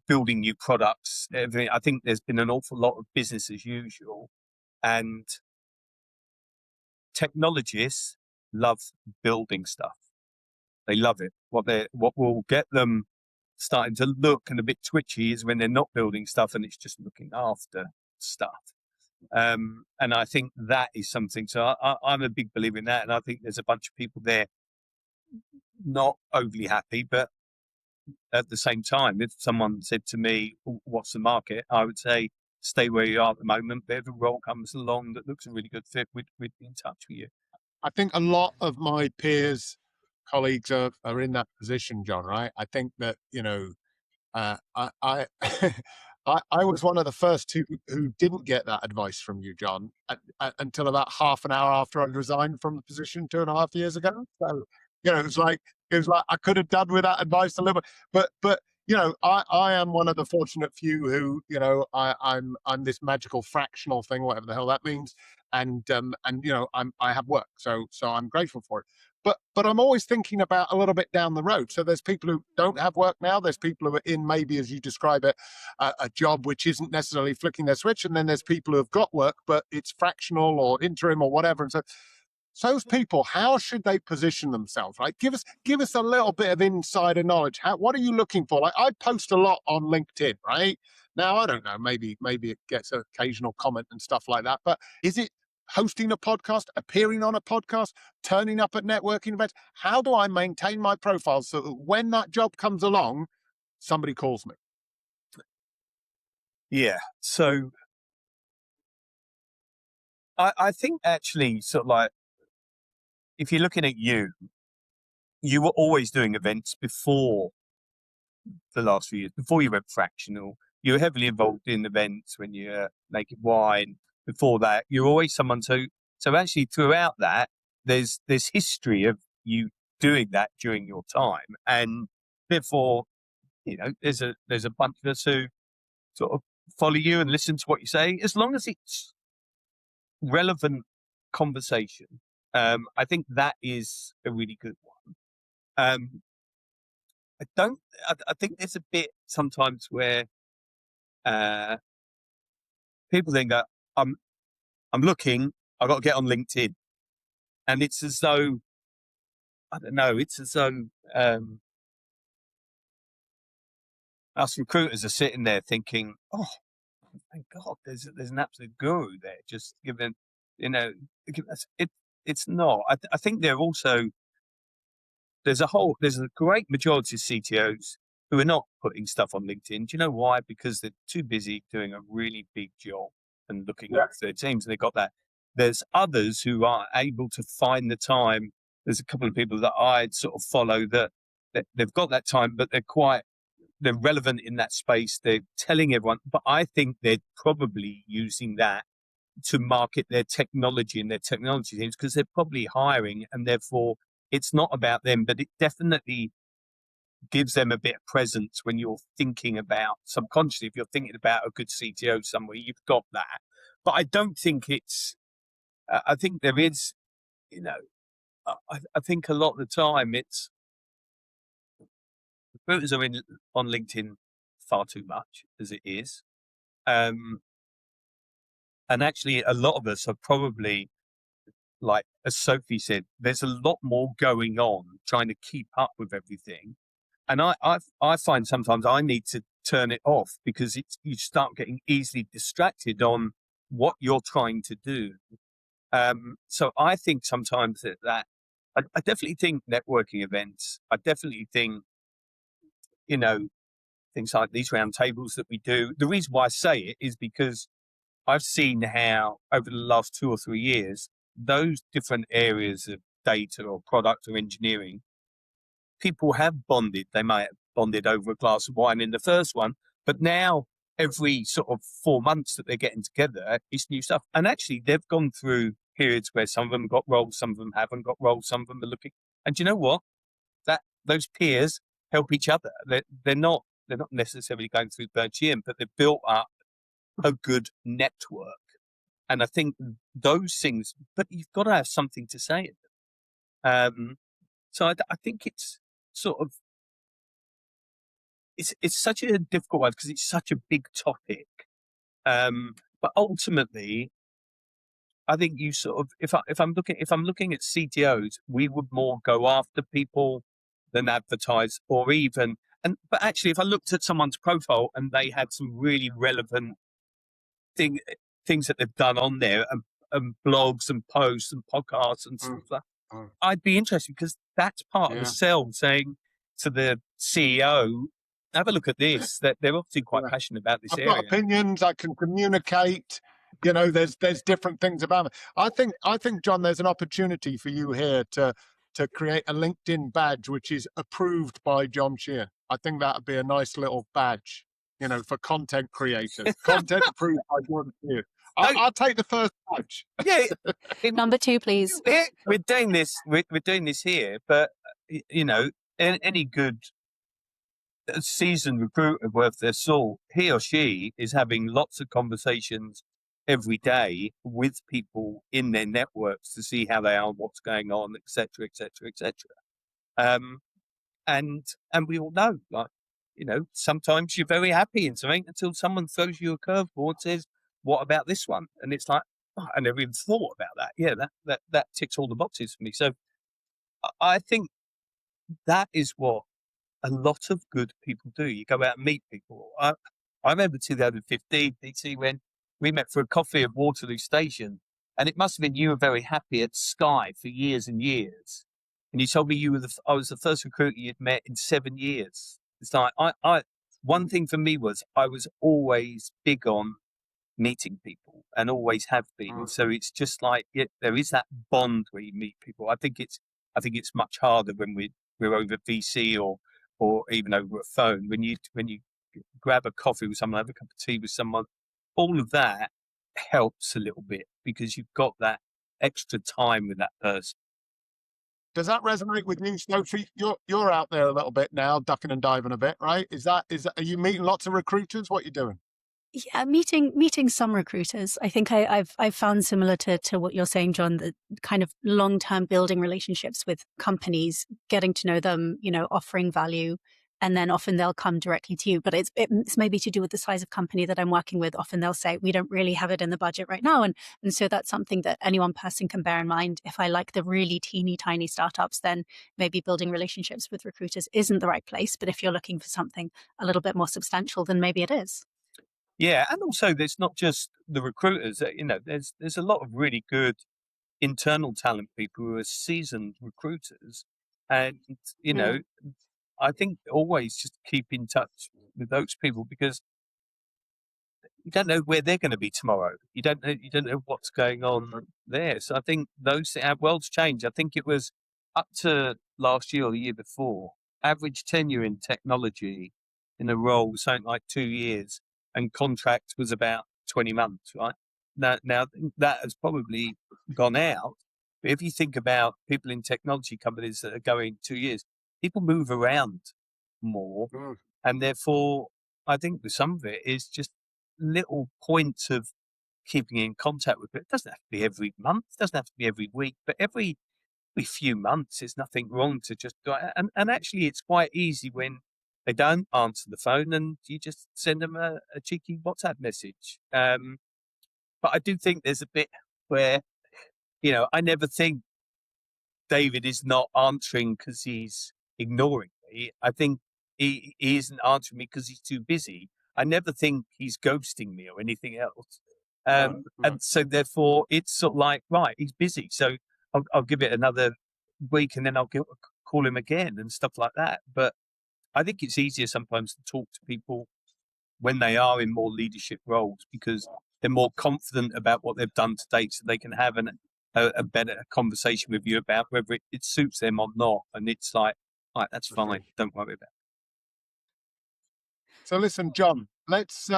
building new products. Everything. I think there's been an awful lot of business as usual. And technologists love building stuff. They love it. What will get them starting to look and a bit twitchy is when they're not building stuff and it's just looking after stuff. And I think that is something. So I'm a big believer in that. And I think there's a bunch of people there not overly happy, but at the same time, if someone said to me, what's the market? I would say, stay where you are at the moment. But if a role comes along that looks a really good fit, we'd be in touch with you. I think a lot of my peers, colleagues are in that position, Jon, right? I think that, I I was one of the first who didn't get that advice from you, Jon, until about half an hour after I resigned from the position 2.5 years ago. So, it was like I could have done with that advice a little bit, but I am one of the fortunate few who, I'm this magical fractional thing, whatever the hell that means, and I have work, so I'm grateful for it. But I'm always thinking about a little bit down the road. So there's people who don't have work now. There's people who are in, maybe as you describe it, a job which isn't necessarily flicking their switch. And then there's people who have got work, but it's fractional or interim or whatever. And so those people, how should they position themselves? Like, give us a little bit of insider knowledge. What are you looking for? Like, I post a lot on LinkedIn, right? Now, I don't know, maybe it gets an occasional comment and stuff like that. But is it hosting a podcast, appearing on a podcast, turning up at networking events? How do I maintain my profile so that when that job comes along, somebody calls me? Yeah. So I think actually, sort of like, if you're looking at you were always doing events before the last few years, before you went fractional. You were heavily involved in events when you were Naked Wine. Before that, you're always someone. So actually, throughout that, there's history of you doing that during your time, and therefore, there's a bunch of us who sort of follow you and listen to what you say, as long as it's relevant conversation. I think that is a really good one. I think there's a bit sometimes where people then go, I'm looking, I've got to get on LinkedIn. And it's as though, I don't know, it's as though us recruiters are sitting there thinking, oh, thank God, there's an absolute guru there, just giving, it's not. I think they're also, there's a great majority of CTOs who are not putting stuff on LinkedIn. Do you know why? Because they're too busy doing a really big job and looking after their teams, and they got that. There's others who are able to find the time. There's a couple of people that I'd sort of follow that they've got that time, but they're relevant in that space. They're telling everyone, but I think they're probably using that to market their technology and their technology teams, because they're probably hiring, and therefore it's not about them, but it definitely gives them a bit of presence when you're thinking about, subconsciously, if you're thinking about a good CTO somewhere, you've got that. But I don't think I think there is, I think a lot of the time recruiters are on LinkedIn far too much as it is. And actually, a lot of us are probably, like, as Sophie said, there's a lot more going on trying to keep up with everything. And I find sometimes I need to turn it off because you start getting easily distracted on what you're trying to do. So I think sometimes that I definitely think networking events, I definitely think, things like these round tables that we do. The reason why I say it is because I've seen how over the last 2 or 3 years, those different areas of data or product or engineering, people have bonded. They might have bonded over a glass of wine in the first one, but now every sort of 4 months that they're getting together, it's new stuff. And actually, they've gone through periods where some of them got roles, some of them haven't got roles, some of them are looking. And do you know what? Those peers help each other. They're not necessarily going through Burns Sheehan, but they've built up a good network. And I think those things, but you've got to have something to say. So I think it's sort of, it's such a difficult one because it's such a big topic. But ultimately, I think you sort of, if I'm looking at CTOs, we would more go after people than advertise, or even, but actually, if I looked at someone's profile and they had some really relevant things that they've done on there, and blogs and posts and podcasts and stuff like that, I'd be interested because that's part of the sell, saying to the CEO, have a look at this. That they're obviously quite passionate about this area. I've got opinions. I can communicate. There's different things about it. I think, Jon, there's an opportunity for you here to create a LinkedIn badge which is approved by Jon Sheehan. I think that would be a nice little badge, for content creators. Content approved by Jon Sheehan. I'll take the first badge. Yeah, Number 2, please. We're doing this. We're doing this here, but any good seasoned recruiter worth their salt, he or she is having lots of conversations every day with people in their networks to see how they are, what's going on, etc., etc., etc. And we all know, like, sometimes you're very happy in something until someone throws you a curveball and says, "What about this one?" And it's like, oh, I never even thought about that. Yeah, that ticks all the boxes for me. So I think that is what a lot of good people do. You go out and meet people. I remember 2015, DC, when we met for a coffee at Waterloo Station, and it must have been you were very happy at Sky for years and years. And you told me I was the first recruiter you'd met in 7 years. It's like, one thing for me was I was always big on meeting people and always have been. So it's just like, there is that bond where you meet people. I think it's much harder when we're over VC or even over a phone. When you grab a coffee with someone, have a cup of tea with someone, all of that helps a little bit because you've got that extra time with that person. Does that resonate with you, Sophie? You're out there a little bit now, ducking and diving a bit, right? Is that are you meeting lots of recruiters? What are you doing? Yeah, meeting some recruiters. I think I've found similar to what you're saying, Jon, the kind of long-term building relationships with companies, getting to know them, offering value, and then often they'll come directly to you. But it's maybe to do with the size of company that I'm working with. Often they'll say, we don't really have it in the budget right now. And so that's something that any one person can bear in mind. If I like the really teeny tiny startups, then maybe building relationships with recruiters isn't the right place. But if you're looking for something a little bit more substantial, then maybe it is. Yeah, and also there's not just the recruiters. There's a lot of really good internal talent people who are seasoned recruiters, and I think always just keep in touch with those people because you don't know where they're going to be tomorrow. You don't know what's going on there. So I think our world's changed. I think it was up to last year or the year before, average tenure in technology in a role was something like 2 years, and contract was about 20 months, right? Now that has probably gone out. But if you think about people in technology companies that are going 2 years, people move around more. And therefore, I think some of it is just little points of keeping in contact with it. It doesn't have to be every month, it doesn't have to be every week, but every few months, there's nothing wrong to just do it. And actually, it's quite easy when They don't answer the phone, and you just send them a cheeky WhatsApp message. But I do think there's a bit where, I never think David is not answering because he's ignoring me. I think he isn't answering me because he's too busy. I never think he's ghosting me or anything else. And so therefore it's sort of like, right, he's busy. So I'll give it another week and then I'll call him again and stuff like that. But I think it's easier sometimes to talk to people when they are in more leadership roles because they're more confident about what they've done to date, so they can have a better conversation with you about whether it suits them or not. And it's like, right, that's fine. Don't worry about it. So listen, Jon, let's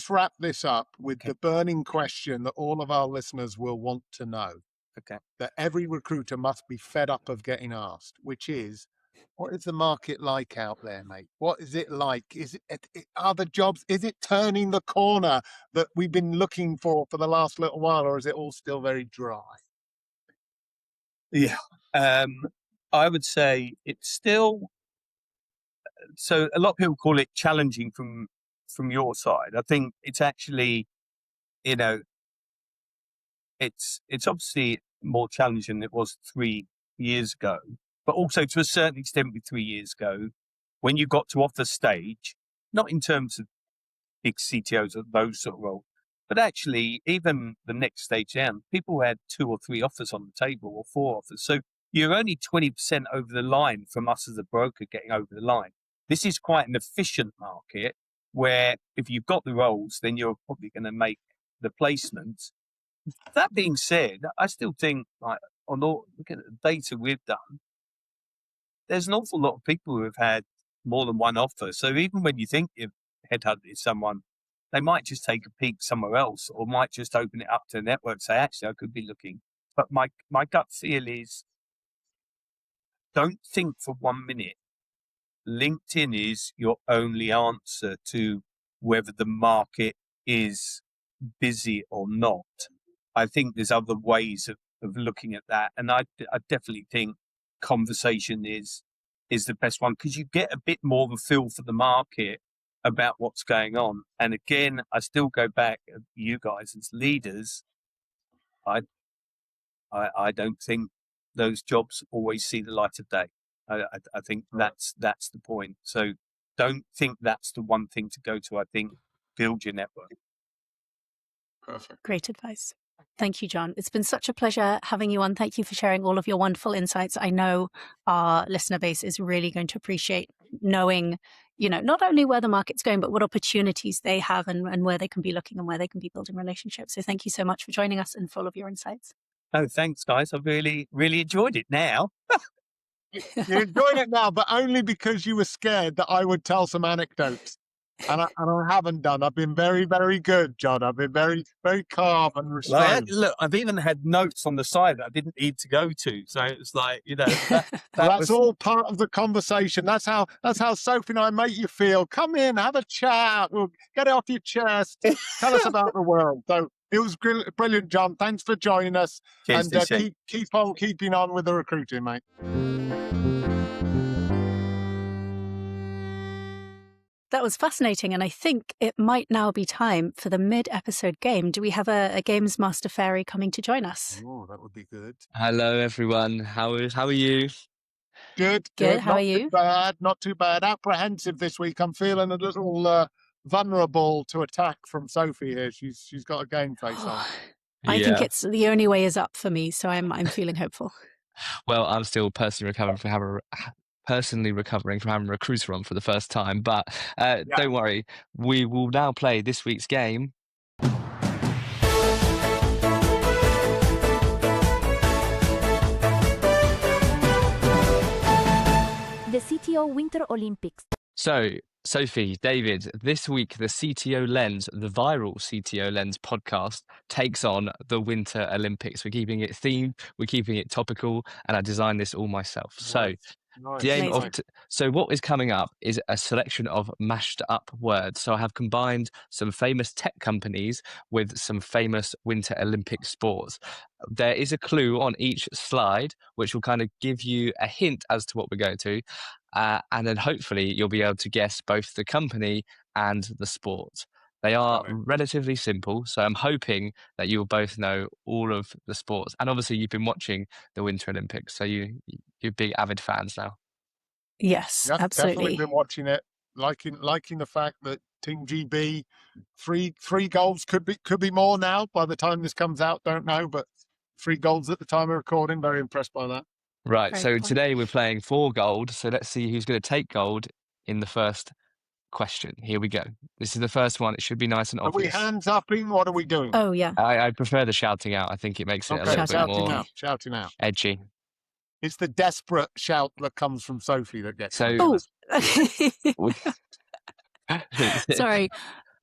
wrap this up with the burning question that all of our listeners will want to know. Okay. That every recruiter must be fed up of getting asked, which is, what is the market like out there, mate? What is it like? Are the jobs, is it turning the corner that we've been looking for the last little while, or is it all still very dry? Yeah. I would say it's still, so a lot of people call it challenging from your side. I think it's actually, it's obviously more challenging than it was 3 years ago, but also to a certain extent with 3 years ago, when you got to offer stage, not in terms of big CTOs or those sort of roles, but actually even the next stage down, people had 2 or 3 offers on the table or 4 offers. So you're only 20% over the line from us as a broker getting over the line. This is quite an efficient market where if you've got the roles, then you're probably going to make the placements. That being said, I still think, like, look at the data we've done, there's an awful lot of people who have had more than one offer. So even when you think you've headhunted someone, they might just take a peek somewhere else or might just open it up to the network, say, actually, I could be looking. But my gut feel is, don't think for 1 minute LinkedIn is your only answer to whether the market is busy or not. I think there's other ways of looking at that. And I definitely think conversation is the best one because you get a bit more of a feel for the market about what's going on. And again, I still go back to you guys as leaders. I don't think those jobs always see the light of day. I think that's the point. So don't think that's the one thing to go to. I think build your network. Perfect. Great advice. Thank you, Jon. It's been such a pleasure having you on. Thank you for sharing all of your wonderful insights. I know our listener base is really going to appreciate knowing, not only where the market's going, but what opportunities they have and where they can be looking and where they can be building relationships. So thank you so much for joining us and for all of your insights. Oh, thanks, guys. I've really, really enjoyed it now. You're enjoying it now, but only because you were scared that I would tell some anecdotes. And I haven't done. I've been very, very good, Jon. I've been very, very calm and restrained. Look, I've even had notes on the side that I didn't need to go to. So it's like, that's all part of the conversation. That's how Sophie and I make you feel. Come in, have a chat. We'll get it off your chest. Tell us about the world. So it was brilliant, Jon. Thanks for joining us. Cheers, and keep on keeping on with the recruiting, mate. That was fascinating, and I think it might now be time for the mid-episode game. Do we have a Games Master Fairy coming to join us? Oh, that would be good. Hello, everyone. How are you? Good. How are you? Not too bad. Apprehensive this week. I'm feeling a little vulnerable to attack from Sophie here. She's got a game face on. I think it's the only way is up for me, so I'm feeling hopeful. Well, I'm still personally recovering from having a recruiter on for the first time, but don't worry. We will now play this week's game. The CTO Winter Olympics. So, Sophie, David, this week the CTO Lens, the viral CTO Lens podcast, takes on the Winter Olympics. We're keeping it themed, we're keeping it topical, and I designed this all myself. So, Nice, The aim of Amazing. so what is coming up is a selection of mashed up words. So I have combined some famous tech companies with some famous Winter Olympic sports. There is a clue on each slide, which will kind of give you a hint as to what we're going to. And then hopefully you'll be able to guess both the company and the sport. They are Got it. relatively simple, so I'm hoping that you'll both know all of the sports. And obviously, you've been watching the Winter Olympics, so you're big avid fans now. Yes, Yeah, definitely absolutely. been watching it. Liking the fact that Team GB three goals could be more now. By the time this comes out, don't know, but 3 goals at the time of recording. Very impressed by that. Right, Very so cool. today we're playing for gold. So let's see who's going to take gold in the first question. Here we go. This is the first one. It should be nice and Are we obvious. hands upping? What are we doing? Oh, yeah. I prefer the shouting out. I think it makes it a Okay, little bit Shout out, more okay. shouting out. edgy. It's the desperate shout that comes from Sophie that gets So- me. Oh, We- sorry.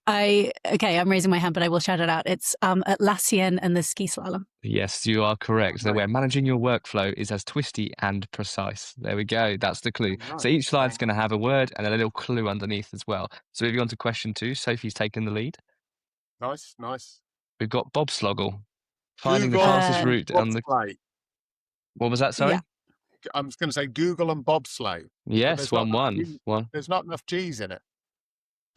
I'm raising my hand, but I will shout it out. It's Atlassian and the ski slalom. Yes, you are correct. So Right. where managing your workflow is as twisty and precise. There we go. That's the clue. Right. So each slide's going to have a word and a little clue underneath as well. So moving on to question 2, Sophie's taken the lead. Nice. We've got bobsloggle. Finding the Google fastest and route on the... bobsleigh. What was that, sorry? Yeah. I'm just going to say Google and bobsleigh. Yes, there's not 1-1. enough G- One. There's not enough G's in it.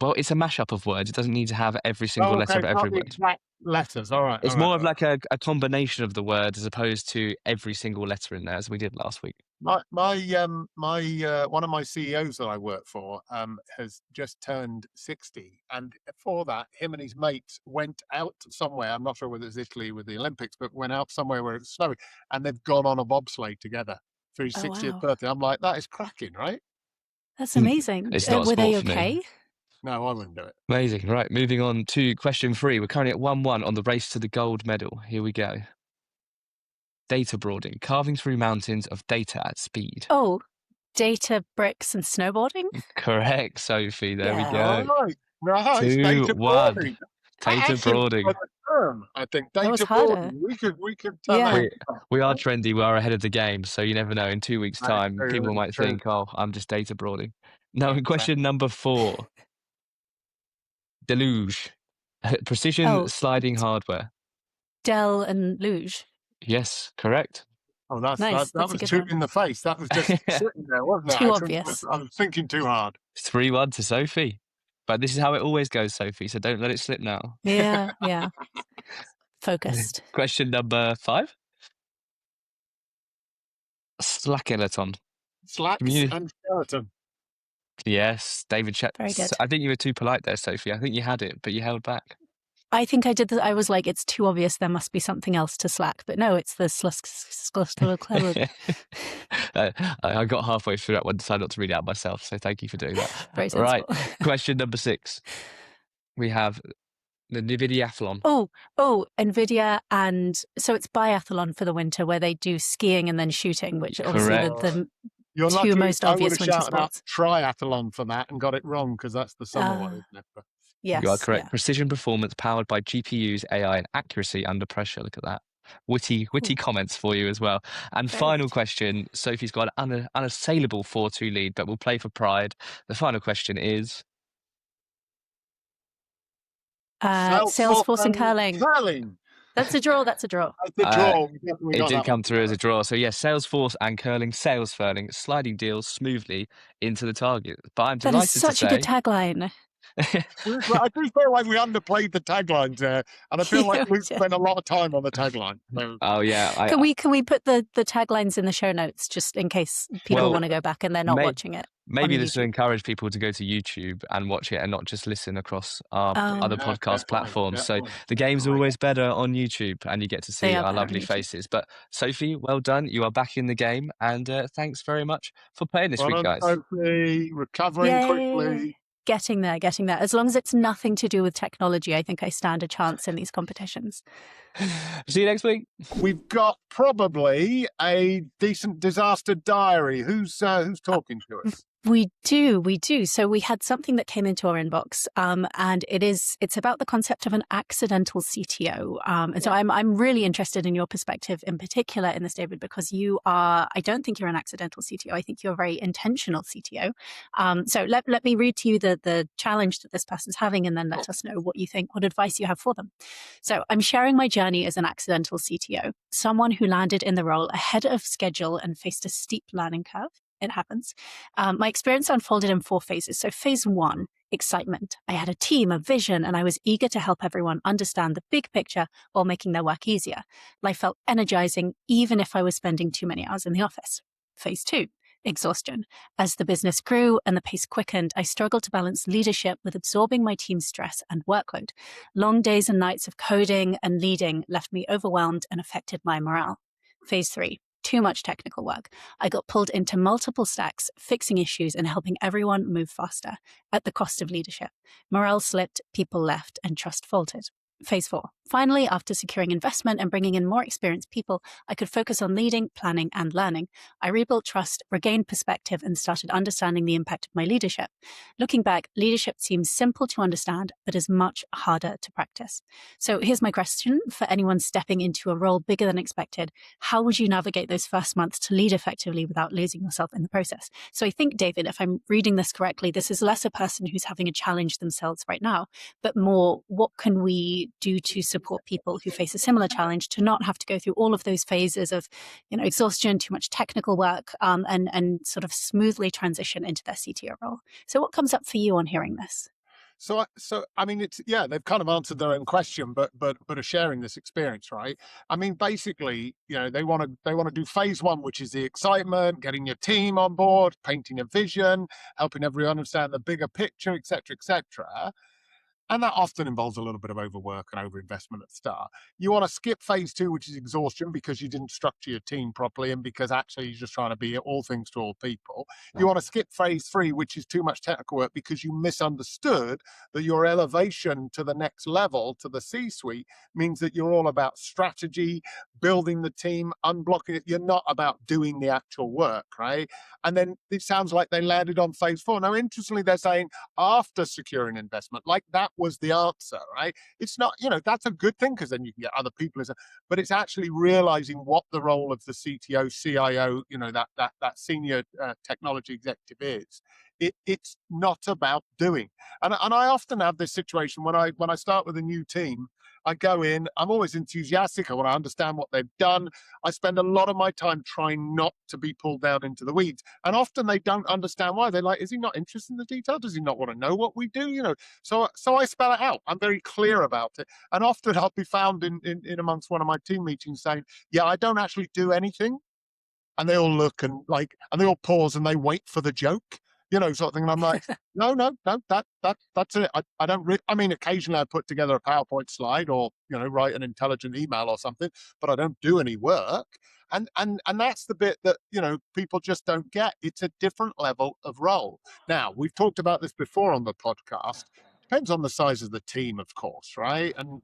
Well, it's a mashup of words. It doesn't need to have every single letter of not every the word. exact letters. All right. It's all more right, of like a combination of the words as opposed to every single letter in there, as we did last week. My one of my CEOs that I work for has just turned 60, and for that, him and his mates went out somewhere. I'm not sure whether it's Italy with the Olympics, but went out somewhere where it's snowing, and they've gone on a bobsleigh together for his Oh, 60th wow. birthday. I'm like, that is cracking, right? That's amazing. It's not a Were they sport for me. okay? No, I wouldn't do it. Amazing. Right, moving on to question 3. We're currently at 1-1 on the race to the gold medal. Here we go. Data broading, carving through mountains of data at speed. Oh, data, bricks, and snowboarding? Correct, Sophie. There we Yeah. go. Right. Nice. Data 2-1. broading. Data Actually, broading. for the term, I think That was data harder. broading. We could tell Yeah. that. We are trendy. We are ahead of the game. So you never know. In 2 weeks' That is time, true, people that is might true. think, oh, I'm just data broading. Now, in Yeah, question number 4. Deluge. Precision Oh. sliding hardware. Dell and luge. Yes, correct. Oh, that Nice, that's a was good two one. in the face. That was just sitting there, wasn't it? Too I couldn't- obvious. I was thinking too hard. 3-1 to Sophie. But this is how it always goes, Sophie. So don't let it slip now. Yeah. Focused. Question number 5. Slackeleton. Slacks Communi- and skeleton. Yes, David Chet. Very good. I think you were too polite there, Sophie. I think you had it, but you held back. I think I did that. I was like, it's too obvious. There must be something else to slack. But no, it's the I got halfway through that one, decided not to read it out myself. So thank you for doing that. Very Right. sensible. Question number 6. We have the Nvidiathlon. Oh, NVIDIA. And so it's biathlon for the winter where they do skiing and then shooting, which are obviously Correct. the You're two lucky most I obvious would have winter shouted out sports. triathlon for that and got it wrong because that's the summer one, Ah. isn't it? But Yes. You are correct. yeah. Precision performance powered by GPUs, AI, and accuracy under pressure. Look at that. Witty comments for you as well. And Very final good. question. Sophie's got an unassailable 4-2 lead, but we'll play for pride. The final question is... Salesforce and curling. Curling. That's a draw. That's a draw. That's the draw. We definitely It got did that come one. through as a draw. So yes, Salesforce and curling, sales furling, sliding deals smoothly into the target. But I'm That delighted is such to a say... good tagline. I do feel like we underplayed the taglines there, and I feel Yeah, like we we did. spent a lot of time on the tagline. So, Oh yeah, Can we put the taglines in the show notes just in case people Well, want to go back and they're not may- watching it? maybe on this to YouTube. encourage people to go to YouTube and watch it and not just listen across our Oh. other Yeah, podcast definitely, platforms. So definitely. the game's Right. always better on YouTube and you get to see They are our better on lovely YouTube. faces. But Sophie, well done. You are back in the game and thanks very much for playing this Well week, done, guys. Sophie, recovering Yay. quickly. Getting there. As long as it's nothing to do with technology, I think I stand a chance in these competitions. See you next week. We've got probably a decent disaster diary. Who's talking to us? We do. So we had something that came into our inbox, and it's about the concept of an accidental CTO. And so I'm really interested in your perspective in particular in this, David, because I don't think you're an accidental CTO. I think you're a very intentional CTO. So let me read to you the challenge that this person's having, and then let us know what you think, what advice you have for them. So I'm sharing my journey as an accidental CTO, someone who landed in the role ahead of schedule and faced a steep learning curve. It happens. My experience unfolded in 4 phases. So phase 1, excitement. I had a team, a vision, and I was eager to help everyone understand the big picture while making their work easier. Life felt energizing, even if I was spending too many hours in the office. Phase 2, exhaustion. As the business grew and the pace quickened, I struggled to balance leadership with absorbing my team's stress and workload. Long days and nights of coding and leading left me overwhelmed and affected my morale. Phase 3, too much technical work. I got pulled into multiple stacks, fixing issues and helping everyone move faster at the cost of leadership. Morale slipped, people left, and trust faltered. Phase 4. Finally, after securing investment and bringing in more experienced people, I could focus on leading, planning, and learning. I rebuilt trust, regained perspective, and started understanding the impact of my leadership. Looking back, leadership seems simple to understand, but is much harder to practice. So here's my question for anyone stepping into a role bigger than expected. How would you navigate those first months to lead effectively without losing yourself in the process? So I think, David, if I'm reading this correctly, this is less a person who's having a challenge themselves right now, but more, what can we do to support people who face a similar challenge to not have to go through all of those phases of, exhaustion, too much technical work, and sort of smoothly transition into their CTO role. So what comes up for you on hearing this? So I mean, they've kind of answered their own question, but are sharing this experience, right? I mean, basically, they want to do phase 1, which is the excitement, getting your team on board, painting a vision, helping everyone understand the bigger picture, etc., etc. And that often involves a little bit of overwork and overinvestment at the start. You want to skip phase 2, which is exhaustion, because you didn't structure your team properly and because actually you're just trying to be all things to all people. You want to skip phase 3, which is too much technical work, because you misunderstood that your elevation to the next level, to the C-suite, means that you're all about strategy, building the team, unblocking it. You're not about doing the actual work, right? And then it sounds like they landed on phase 4. Now, interestingly, they're saying after securing investment, like that was the answer, right? It's not, that's a good thing because then you can get other people, but it's actually realizing what the role of the CTO, CIO, that senior technology executive is. It's not about doing. And I often have this situation when I start with a new team. I go in, I'm always enthusiastic. I want to understand what they've done. I spend a lot of my time trying not to be pulled down into the weeds. And often they don't understand why. They're like, is he not interested in the detail? Does he not want to know what we do? So I spell it out. I'm very clear about it. And often I'll be found in amongst one of my team meetings saying, yeah, I don't actually do anything. And they all look and they all pause and they wait for the joke. Sort of thing. And I'm like, no, that's it. I don't I mean, occasionally I put together a PowerPoint slide or, write an intelligent email or something, but I don't do any work. And that's the bit that, people just don't get. It's a different level of role. Now, we've talked about this before on the podcast. Depends on the size of the team, of course, right? And,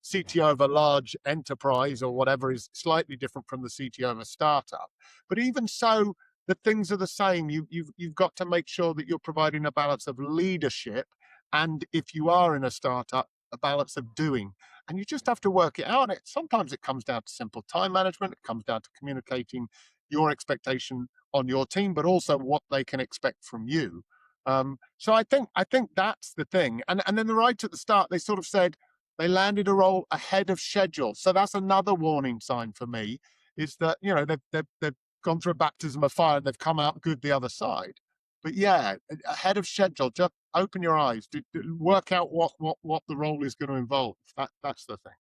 CTO of a large enterprise or whatever is slightly different from the CTO of a startup. But even so, the things are the same. You've got to make sure that you're providing a balance of leadership, and if you are in a startup, a balance of doing. And you just have to work it out. Sometimes it comes down to simple time management. It comes down to communicating your expectation on your team, but also what they can expect from you. So I think that's the thing. And then right at the start, they sort of said they landed a role ahead of schedule. So that's another warning sign for me, is that they've gone through a baptism of fire and they've come out good the other side. But yeah, ahead of schedule, just open your eyes, work out what the role is going to involve. That's the thing.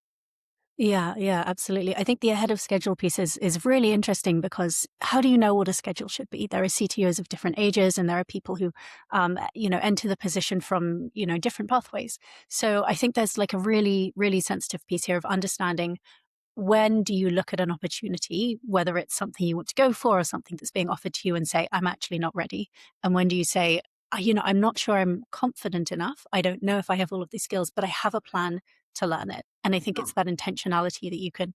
Yeah, absolutely. I think the ahead of schedule piece is really interesting because how do you know what a schedule should be? There are CTOs of different ages and there are people who, enter the position from, different pathways. So I think there's like a really, really sensitive piece here of understanding when do you look at an opportunity, whether it's something you want to go for or something that's being offered to you and say, I'm actually not ready. And when do you say, I'm not sure I'm confident enough. I don't know if I have all of these skills, but I have a plan to learn it. And I think it's that intentionality that you can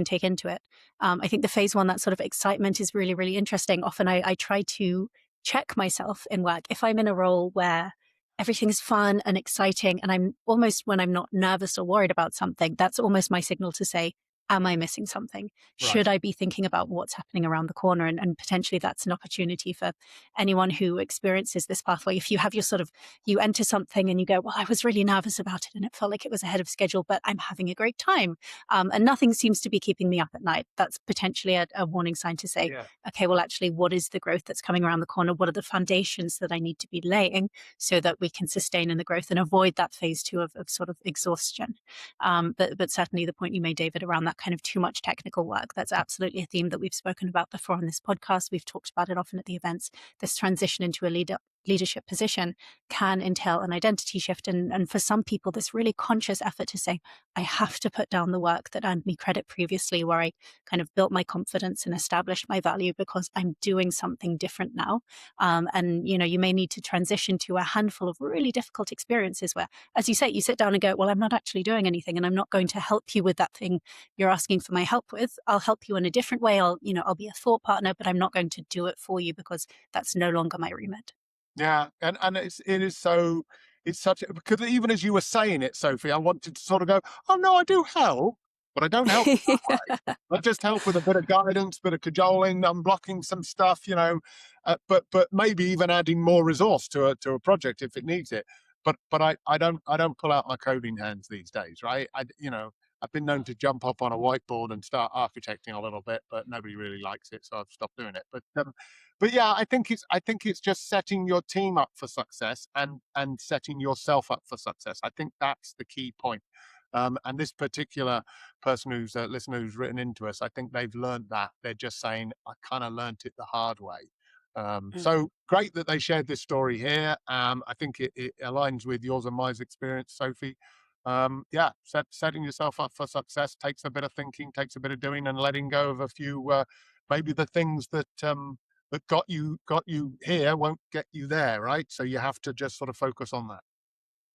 take into it. I think the phase 1, that sort of excitement is really, really interesting. Often I try to check myself in work. If I'm in a role where everything's fun and exciting, and I'm almost, when I'm not nervous or worried about something, that's almost my signal to say, am I missing something? Should I be thinking about what's happening around the corner? And potentially that's an opportunity for anyone who experiences this pathway. If you have your you enter something and you go, well, I was really nervous about it and it felt like it was ahead of schedule, but I'm having a great time. And nothing seems to be keeping me up at night. That's potentially a warning sign to say, okay, well, actually, what is the growth that's coming around the corner? What are the foundations that I need to be laying so that we can sustain in the growth and avoid that phase 2 of sort of exhaustion? But certainly the point you made, David, around that kind of too much technical work, that's absolutely a theme that we've spoken about before on this podcast. We've talked about it often at the events. This transition into a leadership position can entail an identity shift. And for some people, this really conscious effort to say, I have to put down the work that earned me credit previously, where I kind of built my confidence and established my value, because I'm doing something different now. And, you may need to transition to a handful of really difficult experiences where, as you say, you sit down and go, well, I'm not actually doing anything, and I'm not going to help you with that thing you're asking for my help with. I'll help you in a different way. I'll be a thought partner, but I'm not going to do it for you because that's no longer my remit. Yeah, and it's such a, because even as you were saying it, Sophie, I wanted to sort of go, oh no, I do help, but I don't help that way. I just help with a bit of guidance, bit of cajoling, unblocking some stuff, but maybe even adding more resource to a project if it needs it. But I don't pull out my coding hands these days, right? I've been known to jump up on a whiteboard and start architecting a little bit, but nobody really likes it, so I've stopped doing it. But yeah, I think it's just setting your team up for success and setting yourself up for success. I think that's the key point. And this particular person listener who's written into us, I think they've learned that. They're just saying, I kind of learned it the hard way. So great that they shared this story here. I think it aligns with yours and my experience, Sophie. Setting yourself up for success takes a bit of thinking, takes a bit of doing, and letting go of a few, maybe the things that got you here won't get you there, right? So you have to just sort of focus on that.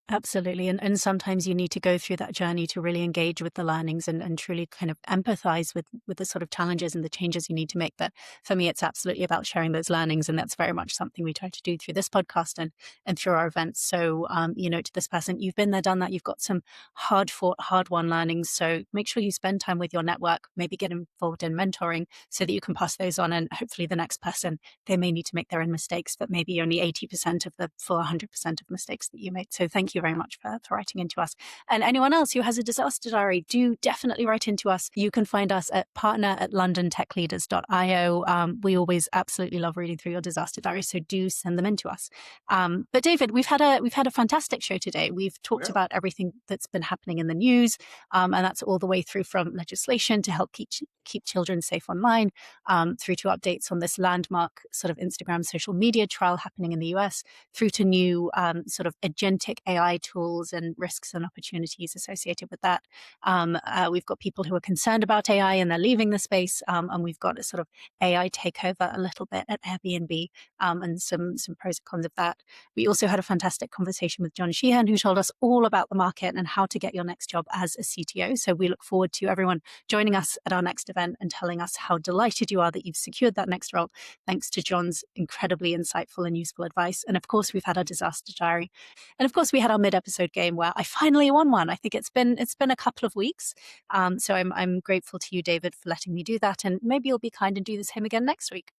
Absolutely. And sometimes you need to go through that journey to really engage with the learnings and truly kind of empathize with the sort of challenges and the changes you need to make. But for me, it's absolutely about sharing those learnings. And that's very much something we try to do through this podcast and through our events. So, to this person, you've been there, done that. You've got some hard-fought, hard-won learnings. So make sure you spend time with your network, maybe get involved in mentoring so that you can pass those on. And hopefully the next person, they may need to make their own mistakes, but maybe only 80% of the full 100% of mistakes that you made. So thank you very much for writing into us. And anyone else who has a disaster diary, do definitely write into us. You can find us at partner@londontechleaders.io. We always absolutely love reading through your disaster diary, so do send them in to us. But David, we've had a fantastic show today. We've talked about everything that's been happening in the news, and that's all the way through from legislation to help keep children safe online, through to updates on this landmark sort of Instagram social media trial happening in the US, through to new sort of agentic AI tools and risks and opportunities associated with that. We've got people who are concerned about AI and they're leaving the space, and we've got a sort of AI takeover a little bit at Airbnb, and some pros and cons of that. We also had a fantastic conversation with Jon Sheehan, who told us all about the market and how to get your next job as a CTO. So we look forward to everyone joining us at our next event and telling us how delighted you are that you've secured that next role, thanks to Jon's incredibly insightful and useful advice. And of course, we've had our disaster diary. And of course, we had our mid-episode game where I finally won one. I think it's been a couple of weeks. So I'm grateful to you, David, for letting me do that. And maybe you'll be kind and do the same again next week.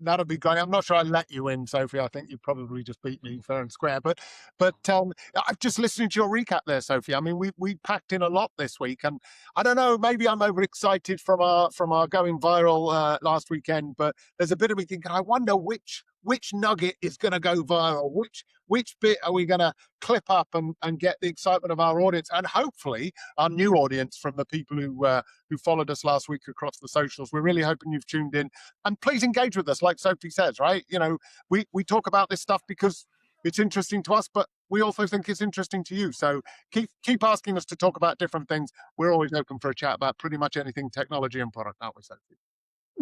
That'll be great. I'm not sure I let you in, Sophie. I think you probably just beat me fair and square. But I'm just listening to your recap there, Sophie. I mean, we packed in a lot this week, and I don't know. Maybe I'm overexcited from our going viral last weekend. But there's a bit of me thinking, I wonder which nugget is going to go viral. Which bit are we going to clip up and get the excitement of our audience, and hopefully our new audience from the people who followed us last week across the socials. We're really hoping you've tuned in, and please engage with us, like Sophie says, right? We talk about this stuff because it's interesting to us, but we also think it's interesting to you. So keep asking us to talk about different things. We're always open for a chat about pretty much anything technology and product, aren't we, Sophie?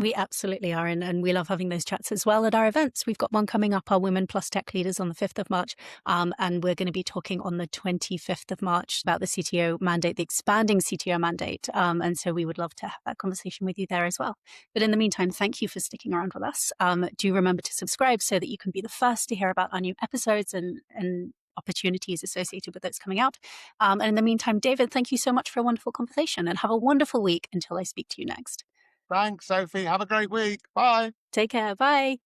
We absolutely are, and we love having those chats as well at our events. We've got one coming up, our Women Plus Tech Leaders, on the 5th of March, and we're going to be talking on the 25th of March about the CTO mandate, the expanding CTO mandate, and so we would love to have that conversation with you there as well. But in the meantime, thank you for sticking around with us. Do remember to subscribe so that you can be the first to hear about our new episodes and opportunities associated with those coming out. And in the meantime, David, thank you so much for a wonderful conversation, and have a wonderful week until I speak to you next. Thanks, Sophie. Have a great week. Bye. Take care. Bye.